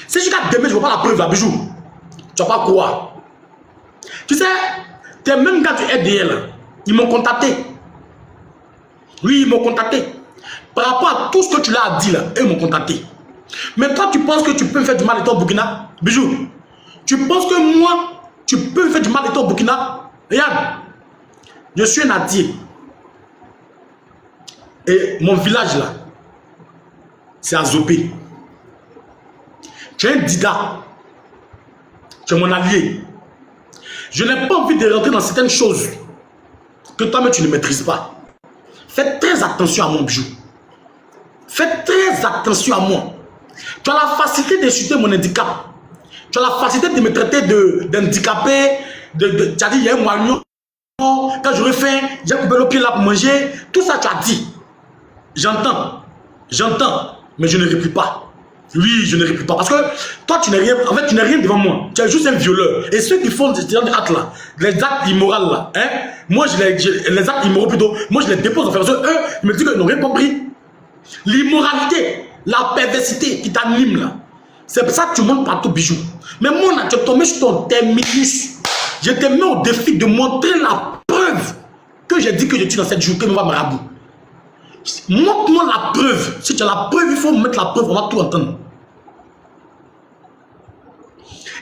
Si jusqu'à demain, je ne vois pas la preuve là, bijou, tu vas pas croire. Tu sais, tes mêmes gars du RDL, ils m'ont contacté. Oui, ils m'ont contacté. Par rapport à tout ce que tu leur as dit là, ils m'ont contacté. Mais toi, tu penses que tu peux me faire du mal et toi au Burkina? Bijou, tu penses que moi, tu peux me faire du mal et toi au Burkina? Regarde, je suis un Adier. Et mon village là, c'est à Zopé. Tu es un Dida. Tu es mon allié. Je n'ai pas envie de rentrer dans certaines choses que toi-même tu ne maîtrises pas. Fais très attention à mon bijou. Fais très attention à moi. Tu as la facilité d'insulter mon handicap. Tu as la facilité de me traiter d'handicapé. Tu as dit, il y a un moignon. Quand j'aurais faim, j'ai coupé le pied là pour manger. Tout ça, tu as dit. J'entends, mais je ne réplique pas. Oui, je ne réplique pas. Parce que toi, tu n'es rien. En fait, tu n'es rien devant moi. Tu es juste un violeur. Et ceux qui font des actes là, les actes immoraux là, hein, moi, les actes immoraux plutôt, moi, je les dépose en fait. Parce que eux, ils me disent qu'ils n'ont rien compris. L'immoralité, la perversité qui t'anime là, c'est pour ça que tu montes partout, bijou. Mais moi, là, tu es tombé sur ton terminus. Je te mets au défi de montrer la preuve que j'ai dit que je suis dans cette journée, que me va marabout. Montre-moi la preuve. Si tu as la preuve, il faut mettre la preuve, on va tout entendre.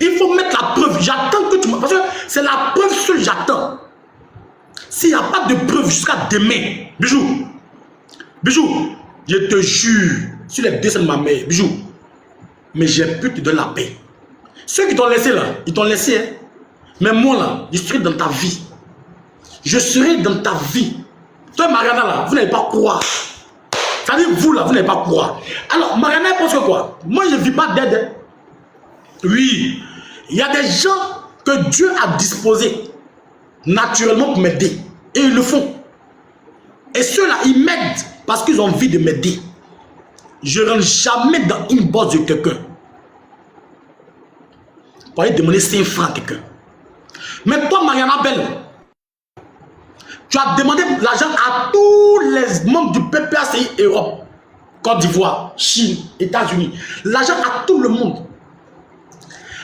Il faut mettre la preuve. J'attends que tu me... Parce que c'est la preuve seule que j'attends. S'il n'y a pas de preuve jusqu'à demain, bijou, je te jure, sur les dessins de ma mère, bijou, mais j'ai pu te donner la paix. Ceux qui t'ont laissé là, ils t'ont laissé, hein. Mais moi là, je serai dans ta vie. Je serai dans ta vie. Toi, Mariana là, vous n'avez pas croire. C'est-à-dire, vous là, vous n'avez pas croire. Alors, Mariana, elle pense que quoi? Moi, je ne vis pas d'aide. Oui, il y a des gens que Dieu a disposés naturellement pour m'aider. Et ils le font. Et ceux-là, ils m'aident parce qu'ils ont envie de m'aider. Je ne rentre jamais dans une bosse de quelqu'un pour aller demander 5 francs à quelqu'un. Mais toi, Mariana Belle, tu as demandé l'argent à tous les membres du PPACI Europe, Côte d'Ivoire, Chine, États-Unis. L'argent à tout le monde.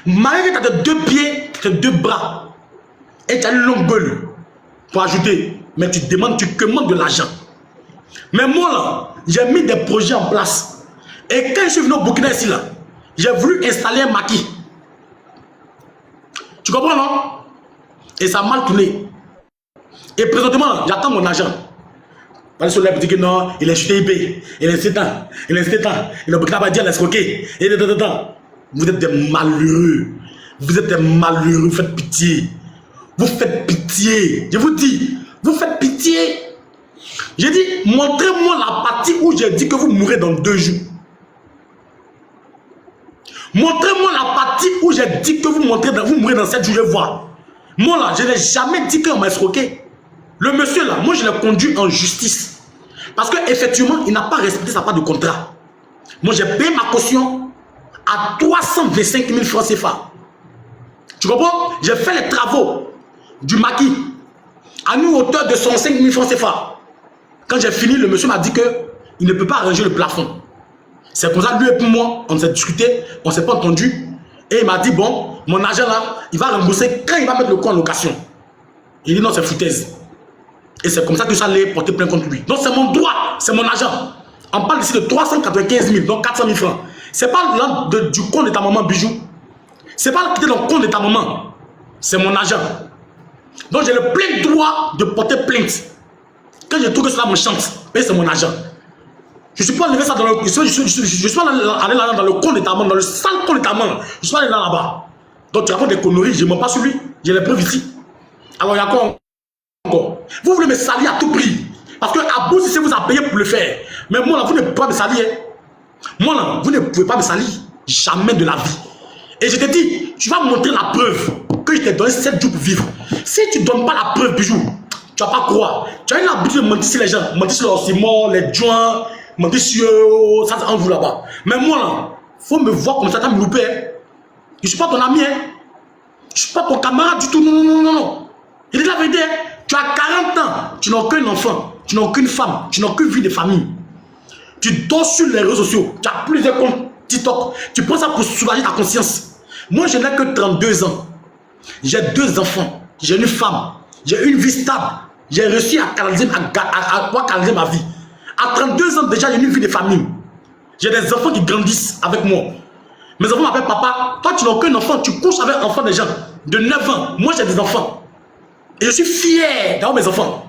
Malgré que tu as 2 pieds, tu as 2 bras, et tu as une longue gueule pour ajouter, mais tu commandes de l'argent. Mais moi là, j'ai mis des projets en place. Et quand je suis venu au Burkina ici là, j'ai voulu installer un maquis. Tu comprends non? Et ça a mal tourné. Et présentement, j'attends mon argent. Parce que les petits non, il est chuté IP, il est insistant, il est insistant, il est Burkina Faso, il est escroqué. Et vous êtes des malheureux. Vous êtes des malheureux, vous faites pitié. Vous faites pitié. Je vous dis, vous faites pitié. J'ai dit, montrez-moi la partie où j'ai dit que vous mourrez dans 2 jours. Montrez-moi la partie où j'ai dit que vous mourrez dans 7 jours, je vais voir. Moi là, je n'ai jamais dit qu'on m'a escroqué. Le monsieur là, moi je l'ai conduit en justice. Parce qu'effectivement, il n'a pas respecté sa part de contrat. Moi j'ai payé ma caution à 325 000 francs CFA. Tu comprends? J'ai fait les travaux du maquis à une hauteur de 105 000 francs CFA. Quand j'ai fini, le monsieur m'a dit qu'il ne peut pas arranger le plafond. C'est comme ça, lui et pour moi, on s'est discuté, on ne s'est pas entendu. Et il m'a dit, bon, mon argent là, il va rembourser quand il va mettre le coût en location. Il dit non, c'est foutaise. Et c'est comme ça que ça allait porter plainte contre lui. Donc c'est mon droit, c'est mon argent. On parle ici de 395 000, donc 400 000 francs. C'est pas du compte de ta maman, bijou. C'est pas dans le compte de ta maman. C'est mon argent. Donc j'ai le plein droit de porter plainte. Quand je trouve que cela me chante, c'est mon argent. Je ne suis pas allé ça dans le. Je suis pas allé là dans le compte de ta maman, dans le sale compte de ta maman. Je suis pas allé là-bas. Donc tu racontes des conneries, je ne mens pas sur lui. J'ai les preuves ici. Alors il y a quoi encore? Vous voulez me salir à tout prix. Parce que Abou Cissé vous a payé pour le faire. Mais moi là, vous ne pouvez pas me salir. Moi là, vous ne pouvez pas me salir. Jamais de la vie. Et je te dis, tu vas montrer la preuve que je t'ai donné 7 jours pour vivre. Si tu ne donnes pas la preuve, bijou, tu ne vas pas croire. Tu as une habitude de mentir sur les gens. Mentir sur leurs ciments, les joints, mentir sur ça, c'est en vous là-bas. Mais moi là, il faut me voir comme ça, tu vas me louper. Hein. Je ne suis pas ton ami. Hein. Je ne suis pas ton camarade du tout. Non, non, non, non, non. Il dit la vérité. Hein. Tu as 40 ans, tu n'as aucun enfant, tu n'as aucune femme, tu n'as aucune vie de famille. Tu dors sur les réseaux sociaux, tu as plusieurs comptes. TikTok. Tu prends ça pour soulager ta conscience. Moi, je n'ai que 32 ans. J'ai 2 enfants. J'ai une femme. J'ai une vie stable. J'ai réussi à canaliser ma vie. À 32 ans, déjà, j'ai une vie de famille. J'ai des enfants qui grandissent avec moi. Mes enfants m'appellent papa. Toi, tu n'as aucun enfant. Tu couches avec un enfant des gens de 9 ans. Moi, j'ai des enfants. Et je suis fier d'avoir mes enfants.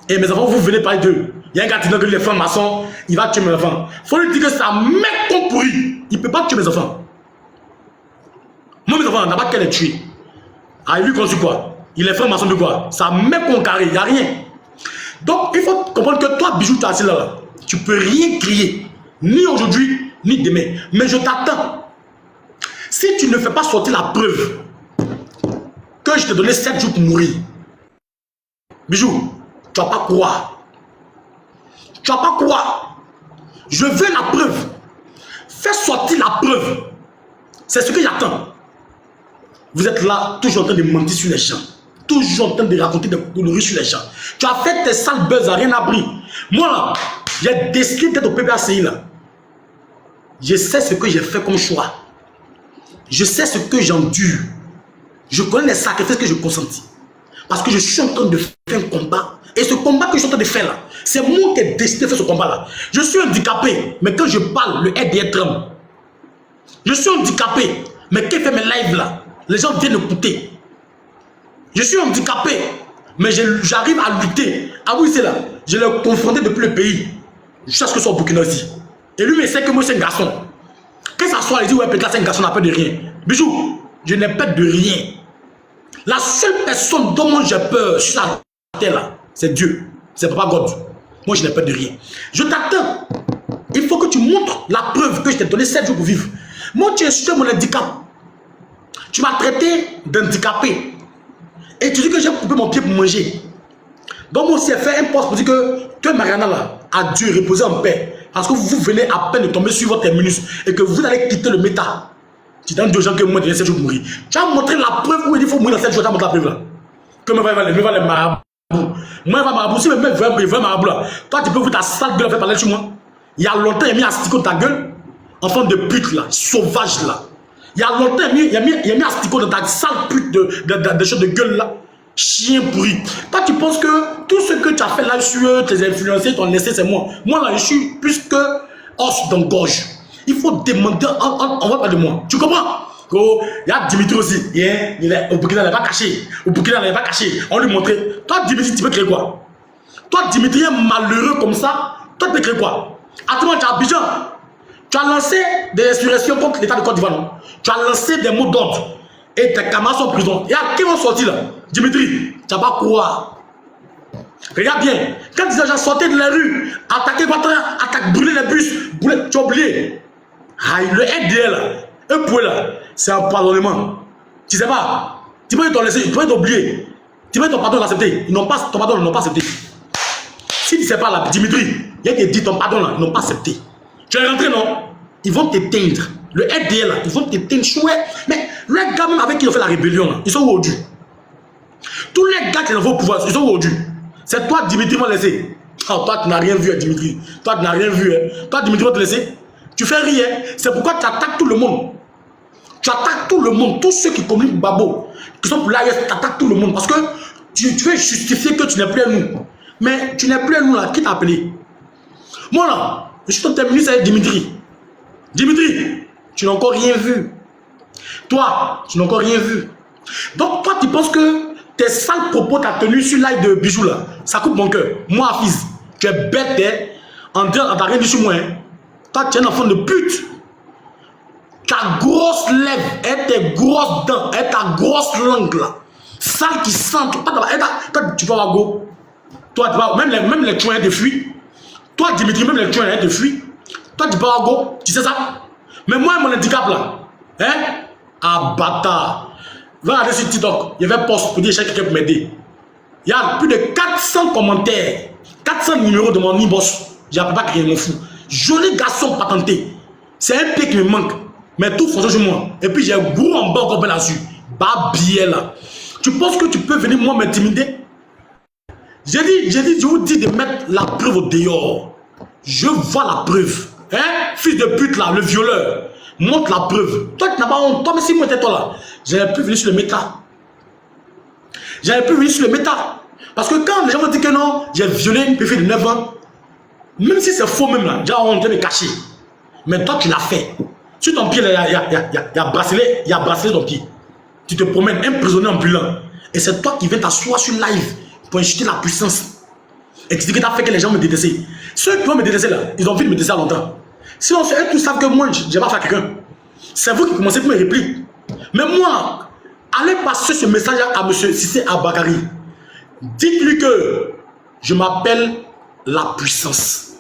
Et mes enfants, vous venez parler d'eux. Il y a un gars qui dit que les frères maçons, il va tuer mes enfants. Il faut lui dire que c'est un mec qu'on pourri. Il ne peut pas tuer mes enfants. Moi, mes enfants, on n'a pas qu'à les tuer. Ah, lui, qu'on suit quoi? Il est frère maçon de quoi? C'est un mec qu'on carré. Il n'y a rien. Donc, il faut comprendre que toi, Bijou, tu es assis là. Tu ne peux rien crier. Ni aujourd'hui, ni demain. Mais je t'attends. Si tu ne fais pas sortir la preuve que je t'ai donné 7 jours pour mourir, Bijou, tu ne vas pas croire. Tu ne vas pas croire. Je veux la preuve. Fais sortir la preuve. C'est ce que j'attends. Vous êtes là, toujours en train de mentir sur les gens. Toujours en train de raconter des conneries sur les gens. Tu as fait tes sales buzz, rien à pris. Moi là, j'ai décidé d'être au PPACI là. Je sais ce que j'ai fait comme choix. Je sais ce que j'endure. Je connais les sacrifices que je consentis. Parce que je suis en train de faire un combat. Et ce combat que je suis en train de faire là, c'est moi qui ai décidé de faire ce combat là. Je suis handicapé, mais quand je parle, le RDR tremble. Je suis handicapé, mais quand je fais mes lives là, les gens viennent écouter. Je suis handicapé, mais j'arrive à lutter. Ah oui, c'est là. Je l'ai confronté depuis le pays. Jusqu'à ce que ce soit au Burkina aussi. Et lui, il sait que moi, c'est un garçon. Quand ça soit, il dit, ouais, peut-être c'est un garçon, on n'a pas de rien. Bijou, je n'ai pas de rien. La seule personne dont moi j'ai peur sur la terre là, c'est Dieu. C'est Papa God. Moi, je n'ai pas de rien. Je t'attends. Il faut que tu montres la preuve que je t'ai donné 7 jours pour vivre. Moi, tu es sur mon handicap. Tu m'as traité d'handicapé. Et tu dis que j'ai coupé mon pied pour manger. Donc, moi aussi, j'ai fait un poste pour dire que Mariana là, a dû reposer en paix. Parce que vous venez à peine de tomber sur votre terminus et que vous allez quitter le méta. Tu donnes 2 gens que moi, je 7 jours pour mourir. Tu as montré la preuve où il faut mourir dans 7 jours. Tu as montré la preuve là. Que me va les marabouts. Moi, il va marabout. Si me veut marabout là, toi, tu peux ouvrir ta sale gueule et faire parler sur moi. Il y a longtemps, il a mis un stico dans ta gueule. Enfant de pute là, sauvage là. Il y a longtemps, il a mis un stico dans ta sale pute de choses de gueule là. Chien pourri. Toi, tu penses que tout ce que tu as fait là sur tes influenceurs, ton laissé, c'est moi. Moi là, je suis plus que os dans gorge. Il faut demander, on va pas de moi. Tu comprends? Il y a Dimitri aussi. Il est au Burkina, il n'est pas caché. Au Burkina, il n'est pas caché. On lui montrait. Toi, Dimitri, tu peux créer quoi? Toi, Dimitri, malheureux comme ça, toi, tu peux créer quoi? Attends, tu as Abidjan. Tu as lancé des insurrections contre l'État de Côte d'Ivoire, non? Tu as lancé des mots d'ordre. Et tes camarades sont en prison. Et à qui vont sortir là? Dimitri, tu n'as pas quoi? Regarde bien. Quand des gens sortaient de la rue, attaquer Ouattara, brûler les bus, tu as oublié. Ah, le RDL là, eux pour là, c'est un pardonnement. Tu sais pas? Tu peux t'oublier. Tu peux ton pardon l'accepter. Ton pardon, ils n'ont pas accepté. Si tu ne sais pas là, Dimitri, il te dit ton pardon là, ils n'ont pas accepté. Tu es rentré, non? Ils vont t'éteindre. Le RDL là, ils vont t'éteindre. Chouette. Mais les gars même avec qui ils ont fait la rébellion là, ils sont aujourd'hui. Tous les gars qui ont fait au pouvoir, ils sont aujourd'hui. C'est toi, Dimitri, vont laisser. Oh, toi, tu n'as rien vu, Dimitri. Toi, tu n'as rien vu. Toi, Dimitri, va te laisser. Tu fais rien. C'est pourquoi tu attaques tout le monde. Tu attaques tout le monde. Tous ceux qui communiquent Babo, qui sont pour l'AIS, tu attaques tout le monde. Parce que tu veux justifier que tu n'es plus à nous. Mais tu n'es plus à nous là. Qui t'a appelé? Moi là, je suis ton terminus avec Dimitri. Dimitri, tu n'as encore rien vu. Toi, tu n'as encore rien vu. Donc toi, tu penses que tes sales propos t'as tenu sur live de Bijou là, ça coupe mon cœur. Moi, Hafiz, tu es bête, hein? En disant, t'as rien dit sur moi, hein? Toi, tu es un enfant de pute. Ta grosse lèvre et tes grosses dents et ta grosse langue là, sale qui sent. Toi, tu peux avoir go. Toi, tu vas, même les tuins te fuient. Toi, Dimitri, même les tuins te fuient. Toi, tu peux avoir go. Tu sais ça? Mais moi, mon handicap là, hein? Ah, bâtard. Va regarder sur TikTok. Il y avait un post pour dire que quelqu'un peut m'aider. Il y a plus de 400 commentaires, 400 numéros de mon inbox. J'ai pas créé mon fou. Joli garçon patenté. C'est un pied qui me manque. Mais tout fonctionne sur moi. Et puis j'ai un gros en bas encore là-dessus. Babier là. Tu penses que tu peux venir moi m'intimider? Je vous dis de mettre la preuve au dehors. Je vois la preuve. Hein? Fils de pute là, le violeur. montre la preuve. Toi, tu n'as pas honte. Toi, mais si moi j'étais toi là, j'aurais pu venir sur le méta. J'aurais pu venir sur le méta. Parce que quand les gens vont dire que non, j'ai violé une petite fille de 9 ans, même si c'est faux même là, j'ai honte de me cacher. Mais toi, tu l'as fait. Sur ton pied, il y a bracelet, ton pied. Tu te promènes emprisonné ambulant. Et c'est toi qui viens t'asseoir sur live pour insulter la puissance. Et tu dis que tu as fait que les gens me détestaient. Ceux qui vont me détester là, ils ont envie de me détester à longtemps. Sinon, eux tous savent que moi, je n'ai pas fait quelqu'un. C'est vous qui commencez pour me répliquer. Mais moi, allez passer ce message à M. Cissé Aboubakary. Dites-lui que je m'appelle la puissance.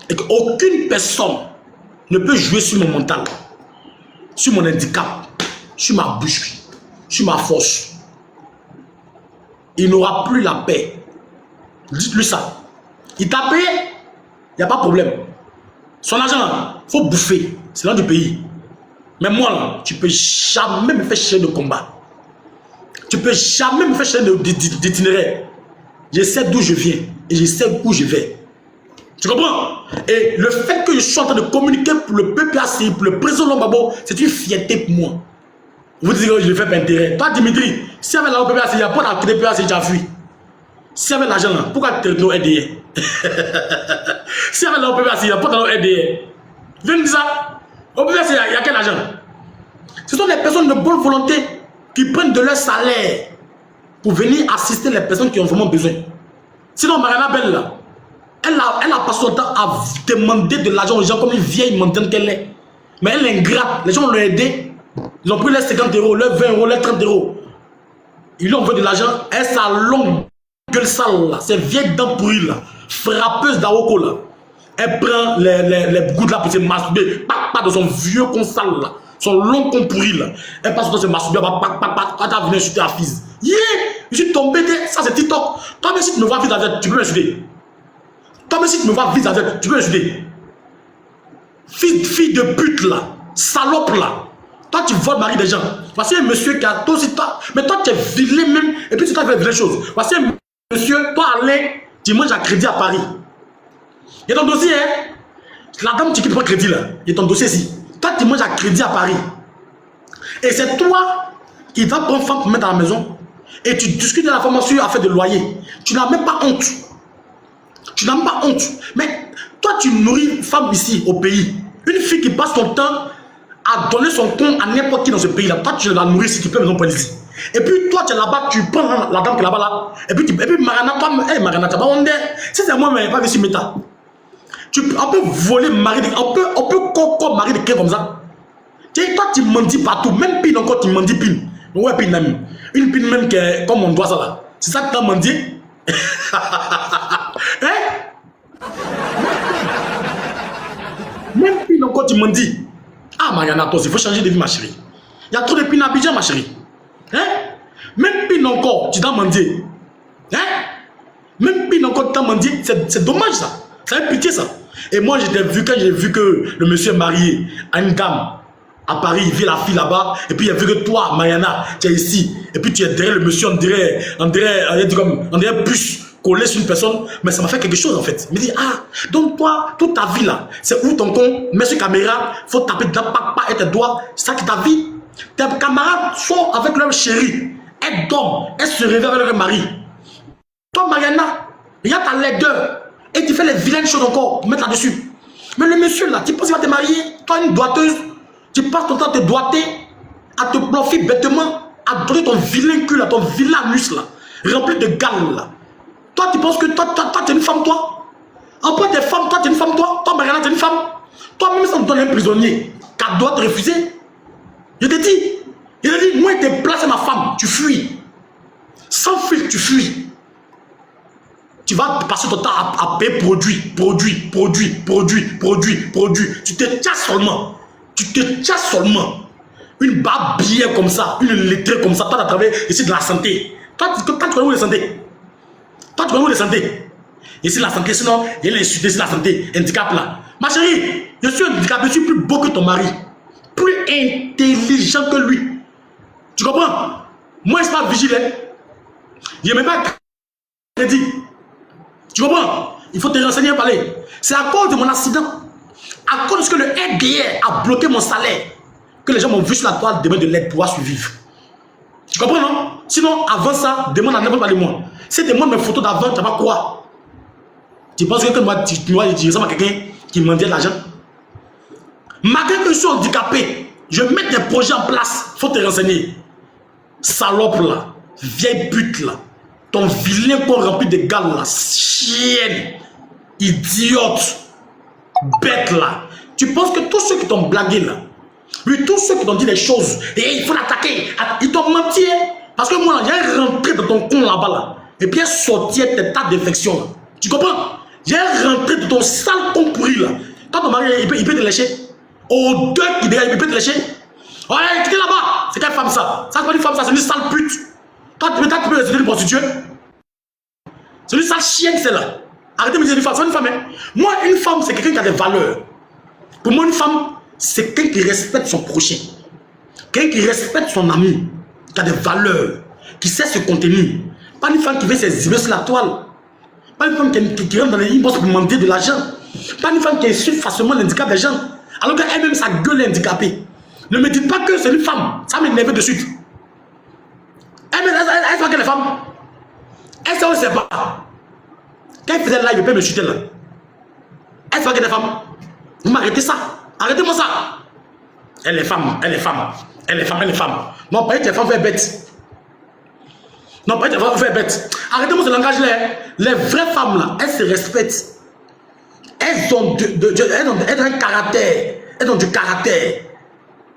Et qu'aucune personne ne peut jouer sur mon mental, sur mon handicap, sur ma bouche, sur ma force. Il n'aura plus la paix. Dites-lui ça. Il t'a payé, il n'y a pas de problème. Son argent, il faut bouffer. C'est l'un du pays. Mais moi, là, tu ne peux jamais me faire chier de combat. Tu ne peux jamais me faire chier d'itinéraire. Je sais d'où je viens et je sais où je vais. Tu comprends? Et le fait que je suis en train de communiquer pour le PPAC, pour le président Lomgbabo, c'est une fierté pour moi. Vous dites que je le fais par intérêt. Toi, Dimitri, si avec la PPAC, il n'y a pas de PPAC, tu as fui. Si avec l'argent, pourquoi tu te aider? Si avec la PPAC, il n'y a pas de aider. Viens me dire ça. Au PPAC, il y a quel argent? Ce sont des personnes de bonne volonté qui prennent de leur salaire pour venir assister les personnes qui ont vraiment besoin. Sinon, Mariana Belle, là, elle a passé son temps à demander de l'argent aux gens comme une vieille montagne qu'elle est. Mais elle est ingrate. Les gens l'ont aidé. Ils ont pris les 50 euros, les 20 euros, les 30 euros. Ils lui ont envoyé de l'argent. Elle, sa longue gueule sale, là, ces vieilles dents pourries, là, frappeuse d'Awoko, là. Elle prend les gouttes là pour se masturber. Pas de son vieux con sale, là. Son long con pourri, là. Elle passe son temps à se masturber. Quand elle vient insulter la fille. Yeah! Je suis tombé. Ça, c'est TikTok. Toi, même si tu me vois vite avec, tu peux m'insulter. Toi, même si tu me vois vite avec, tu peux m'insulter. Fille de pute, là. Salope, là. Toi, tu voles le mari des gens. Voici un monsieur qui a toi aussi, toi. Mais toi, tu es vilain même. Et puis, tu t'as fait de vraies choses. Voici un monsieur, toi, Alain, tu manges à crédit à Paris. Il y a ton dossier, hein? La dame, tu quittes pas crédit, là. Il y a ton dossier ici. Toi, tu manges à crédit à Paris. Et c'est toi qui vas prendre femme pour mettre à la maison. Et tu discutes de la formation à faire de loyer. Tu n'as même pas honte. Tu n'as même pas honte. Mais toi, tu nourris une femme ici, au pays. Une fille qui passe son temps à donner son compte à n'importe qui dans ce pays-là. Toi, tu la nourris si tu peux maison pour ici. Et puis, toi, tu es là-bas, tu prends la dame qui est là-bas, là. Et puis, Marana, toi, hey, Marana, tu n'as pas honte. Si c'est moi, mais pas ici, méta. On peut voler mari de... On peut encore mari de quelqu'un comme ça. Toi, tu mendis partout. Même pine encore, tu mendis pine. Ouais, pine même. Une pine même qui est comme on doit ça là. C'est ça que tu as mendie? Hein? Même pine encore, tu mendis. Ah, Mariana, toi, il faut changer de vie, ma chérie. Il y a trop de pines à Abidjan, ma chérie. Hein? Même pine encore, tu t'as mendié. Hein? Même pine encore, tu t'as mendié. C'est dommage ça. Ça fait pitié ça. Et moi, quand j'ai vu que le monsieur est marié à une dame à Paris, il vit la fille là-bas, et puis il a vu que toi, Mariana, tu es ici, et puis tu es derrière le monsieur, on dirait plus collé sur une personne, mais ça m'a fait quelque chose en fait. Il me dit, ah, donc toi, toute ta vie là, c'est où ton con, mets sur caméra, faut taper dedans, et tes doigts, c'est ça qui est ta vie. Tes camarades sont avec leur chérie, elles dorment, elles se réveillent avec leur mari. Toi, Mariana, regarde ta laideur. Et tu fais les vilaines choses encore pour mettre là-dessus. Mais le monsieur là, tu penses qu'il va te marier? Toi, une doiteuse, tu passes ton temps à te doiter, à te plomber bêtement, à donner ton vilain cul là, ton vilain anus là, rempli de gales là. Toi, tu penses que toi, tu es une femme, toi? Après, t'es femme, toi, tu es une femme, toi? Toi, Mariana, tu es une femme? Toi, même si on te donne un prisonnier, qu'elle doit te refuser, je te dis, moi, je te place ma femme, tu fuis. Sans fil, tu fuis. Tu vas passer ton temps à payer produit. Tu te chasses seulement. Une barbière comme ça, une lettrée comme ça, toi, tu as travaillé ici de la santé. Toi, tu connais où la santé? Toi, tu connais où la santé? Ici, la santé, sinon, il y a l'insulté ici, la santé, handicap là. Ma chérie, je suis handicapé, je suis plus beau que ton mari. Plus intelligent que lui. Tu comprends? Moi, je ne suis pas vigilant. Je n'ai même pas crédit. Tu comprends? Il faut te renseigner et parler. C'est à cause de mon accident À cause que le RDR a bloqué mon salaire, que les gens m'ont vu sur la toile, demande de l'aide pour pouvoir survivre. Tu comprends, non? Sinon, avant ça, demande à n'importe pas de moi. Si tu demandes mes photos d'avant, tu vas quoi? Tu penses que moi, tu ressembles à quelqu'un qui m'a dit de l'argent? Malgré que je suis handicapé, je mets des projets en place. Faut te renseigner. Salope là, vieille pute là, ton vilain corps rempli de gars là, chienne, idiote, bête là. Tu penses que tous ceux qui t'ont blagué là, oui, tous ceux qui t'ont dit des choses, et il faut l'attaquer, ils t'ont menti, hein? Parce que moi, j'ai rentré dans ton con là-bas là, et puis sorti tes tas d'infections. Tu comprends? J'ai rentré dans ton sale con pourri là. Quand ton mari, il peut te lécher. Au deux qui derrière, il peut te lécher. Ouais, tu es là-bas. C'est quelle femme ça? Ça, c'est pas une femme, ça, c'est une sale pute. Toi, tu peux rester une prostituée. C'est une sale chienne, celle-là. Arrêtez de me dire une femme, c'est une femme. Hein? Moi, une femme, c'est quelqu'un qui a des valeurs. Pour moi, une femme, c'est quelqu'un qui respecte son prochain. Quelqu'un qui respecte son ami, qui a des valeurs, qui sait se contenir. Pas une femme qui veut s'exhiber sur la toile. Pas une femme qui rentre dans les inbox pour demander de l'argent. Pas une femme qui insulte facilement l'handicap des gens. Alors qu'elle-même, sa gueule est handicapée. Ne me dites pas que c'est une femme. Ça m'énerve de suite. Elle sait pas qu'elle est femme. Elle sait où c'est pas. Quand elle faisait live, elle peut me chuter là. Elle sait pas qu'elle est femme. Vous m'arrêtez ça. Arrêtez-moi ça. Elle est femme. Elle est femme. Elle est femme. Elle est femme. Non, pas que les femmes font bête. Non, pas que les femmes font bête. Arrêtez-moi ce langage-là. Les vraies femmes là, elles se respectent. Elles ont un caractère. Elles ont du caractère.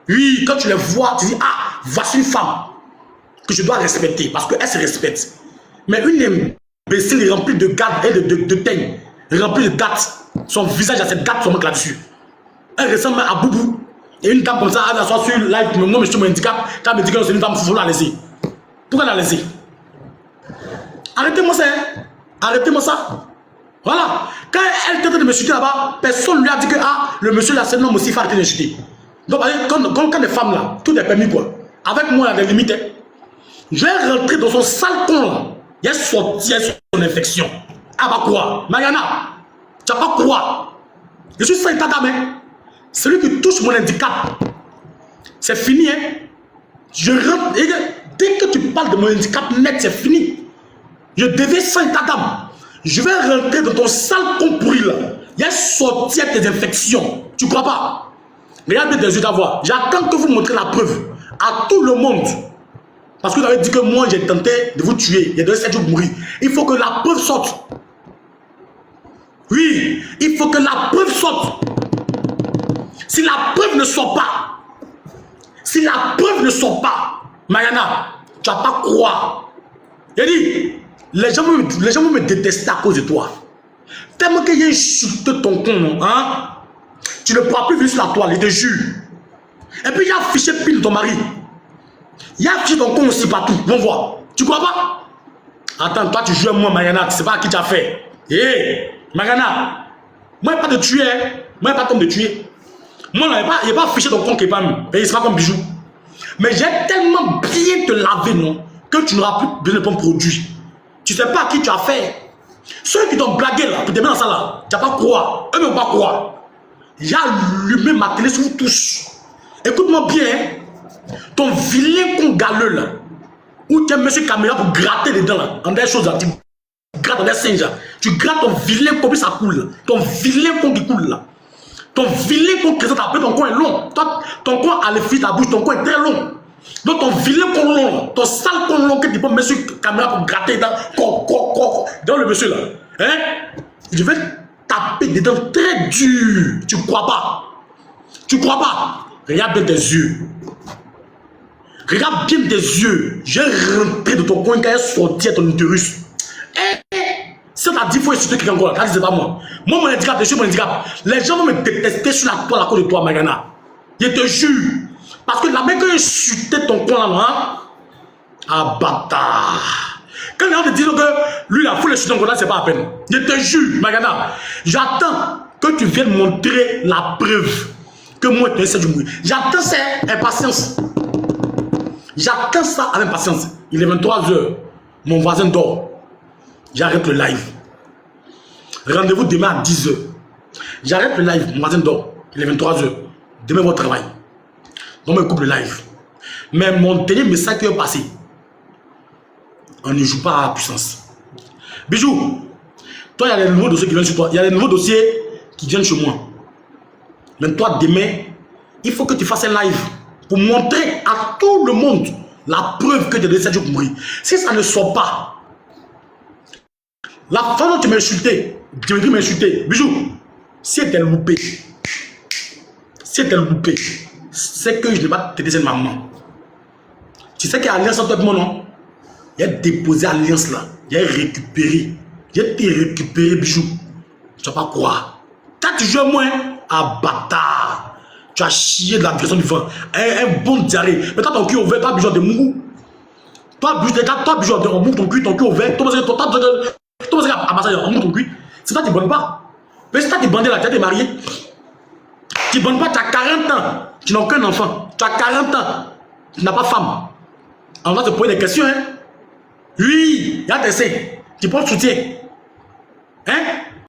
Oui, quand tu les vois, tu dis, ah, voici une femme que je dois respecter parce qu'elle se respecte. Mais une imbécile remplie de gâtes et de teigne, remplie de dates, son visage a cette date seulement là-dessus. Elle ressemble à Boubou. Et une dame comme ça, elle s'assoit sur live, moi, je suis mon handicap, quand elle me dit que c'est une femme, il faut la laisser. Pourquoi la laisser? Arrêtez-moi ça. Arrêtez-moi ça. Voilà. Quand elle tentait de me chuter là-bas, personne ne lui a dit que ah, le monsieur là, c'est un homme aussi, il faut arrêter de chuter. Donc, quand les femmes là, tout est permis quoi. Avec moi, il y a des limites. Hein. Je vais rentrer dans son sale con là. Il est sorti son infection. Ah bah quoi? Mariana, tu vas pas quoi? Je suis sans état d'âme. Hein. Celui qui touche mon handicap, c'est fini. Hein. Je rentre. Et dès que tu parles de mon handicap net, c'est fini. Je deviens sans état d'âme. Je vais rentrer dans ton sale con pourri là. Il est sorti tes infections. Tu crois pas? Regarde bien des yeux d'avoir. J'attends que vous montrez la preuve à tout le monde. Parce que vous avez dit que moi j'ai tenté de vous tuer. Il y a 2 jours de mourir. Il faut que la preuve sorte. Oui, il faut que la preuve sorte. Si la preuve ne sort pas, Mariana, tu vas pas croire. Il dit, les gens vont me détester à cause de toi. Tellement qu'il y a insulté ton con, hein? Tu ne pourras plus venir sur la toile, il te jure. Et puis il y a affiché pile ton mari. Il y a affiché ton con aussi partout. On voit. Tu crois pas? Attends, toi tu joues à moi, Mariana. Tu sais pas à qui tu as fait. Hé, Mariana. Moi, il n'y a pas de tuer. Hein? Moi, il n'y a pas de tuer. Moi, il n'y a pas affiché ton con qui est pas mis. Et il sera comme bijou. Mais j'ai tellement bien te laver, non? Que tu n'auras plus besoin de ton produit. Tu ne sais pas à qui tu as fait. Ceux qui t'ont blagué là, pour te mettre dans ça là, tu n'as pas croire. Eux ne vont pas croire. J'ai allumé ma télé sur vous tous. Écoute-moi bien, hein. Ton vilain con galeux là, où tu es monsieur caméra pour gratter les dents là, en des choses là, tu grattes dans des singes là, tu grattes ton vilain con, puis ça coule là. Ton vilain con qui coule là. Ton vilain con qui après ton con est long. Toi, ton con a les fils de la bouche, ton con est très long. Donc ton vilain con long, ton sale con long que tu peux mettre sur caméra pour gratter dans le monsieur là. Hein? Je vais taper des dents très dures. Tu crois pas? Tu crois pas? Regarde bien tes yeux. Regarde bien tes yeux. J'ai rentré de ton coin quand elle est sortie à ton utérus. Si on a 10 fois insulté quelqu'un encore, c'est pas moi. Moi, mon handicap, je suis mon handicap. Les gens vont me détester sur la toile à cause de toi, Mariana. Je te jure. Parce que la mec qui a insulté ton coin là, hein? Ah, bâtard. Quand les gens te disent que lui, la foule est sur ton coin là, c'est pas à peine. Je te jure, Mariana. J'attends que tu viennes montrer la preuve que moi, tu es du bruit. J'attends ça avec impatience. J'attends ça avec impatience. Il est 23 h. Mon voisin dort. J'arrête le live. Rendez-vous demain à 10 h. J'arrête le live. Mon voisin dort. Il est 23h. Demain, votre travail. Donc, je coupe le live. Mais mon dernier message qui est passé, on ne joue pas à puissance. Bijou, toi, il y a les nouveaux dossiers qui viennent sur toi. Il y a les nouveaux dossiers qui viennent chez moi. Mais toi, demain, il faut que tu fasses un live pour montrer à tout le monde la preuve que tu es de Sergio Koumri. Si ça ne sort pas, la façon dont tu m'as insulté, tu m'as insulté, Bijou, si elle t'est loupé, c'est que je n'ai pas traité cette maman. Tu sais qu'il y a alliance entre moi, non? Il a déposé alliance là, il a récupéré. Il a été récupéré, Bijou. Tu vas pas croire. Quand tu joues à moi, à bâtard. Tu as chié de la direction du vent. Un bon diarrhée. Mais toi, ton cul ouvert, toi, Bijou de Mougou. Toi, Bijou, on mouve ton cul ouvert. Toi, à massage, on mouve ton cul. C'est toi qui ne bonnes pas. Mais c'est toi qui bandé là, tu as été marié. Tu ne bonnes pas, tu as 40 ans. Tu n'as aucun enfant. Tu as 40 ans. Tu n'as pas de femme. On va te poser des questions, hein. Oui, il y a des seins. Tu portes soutien.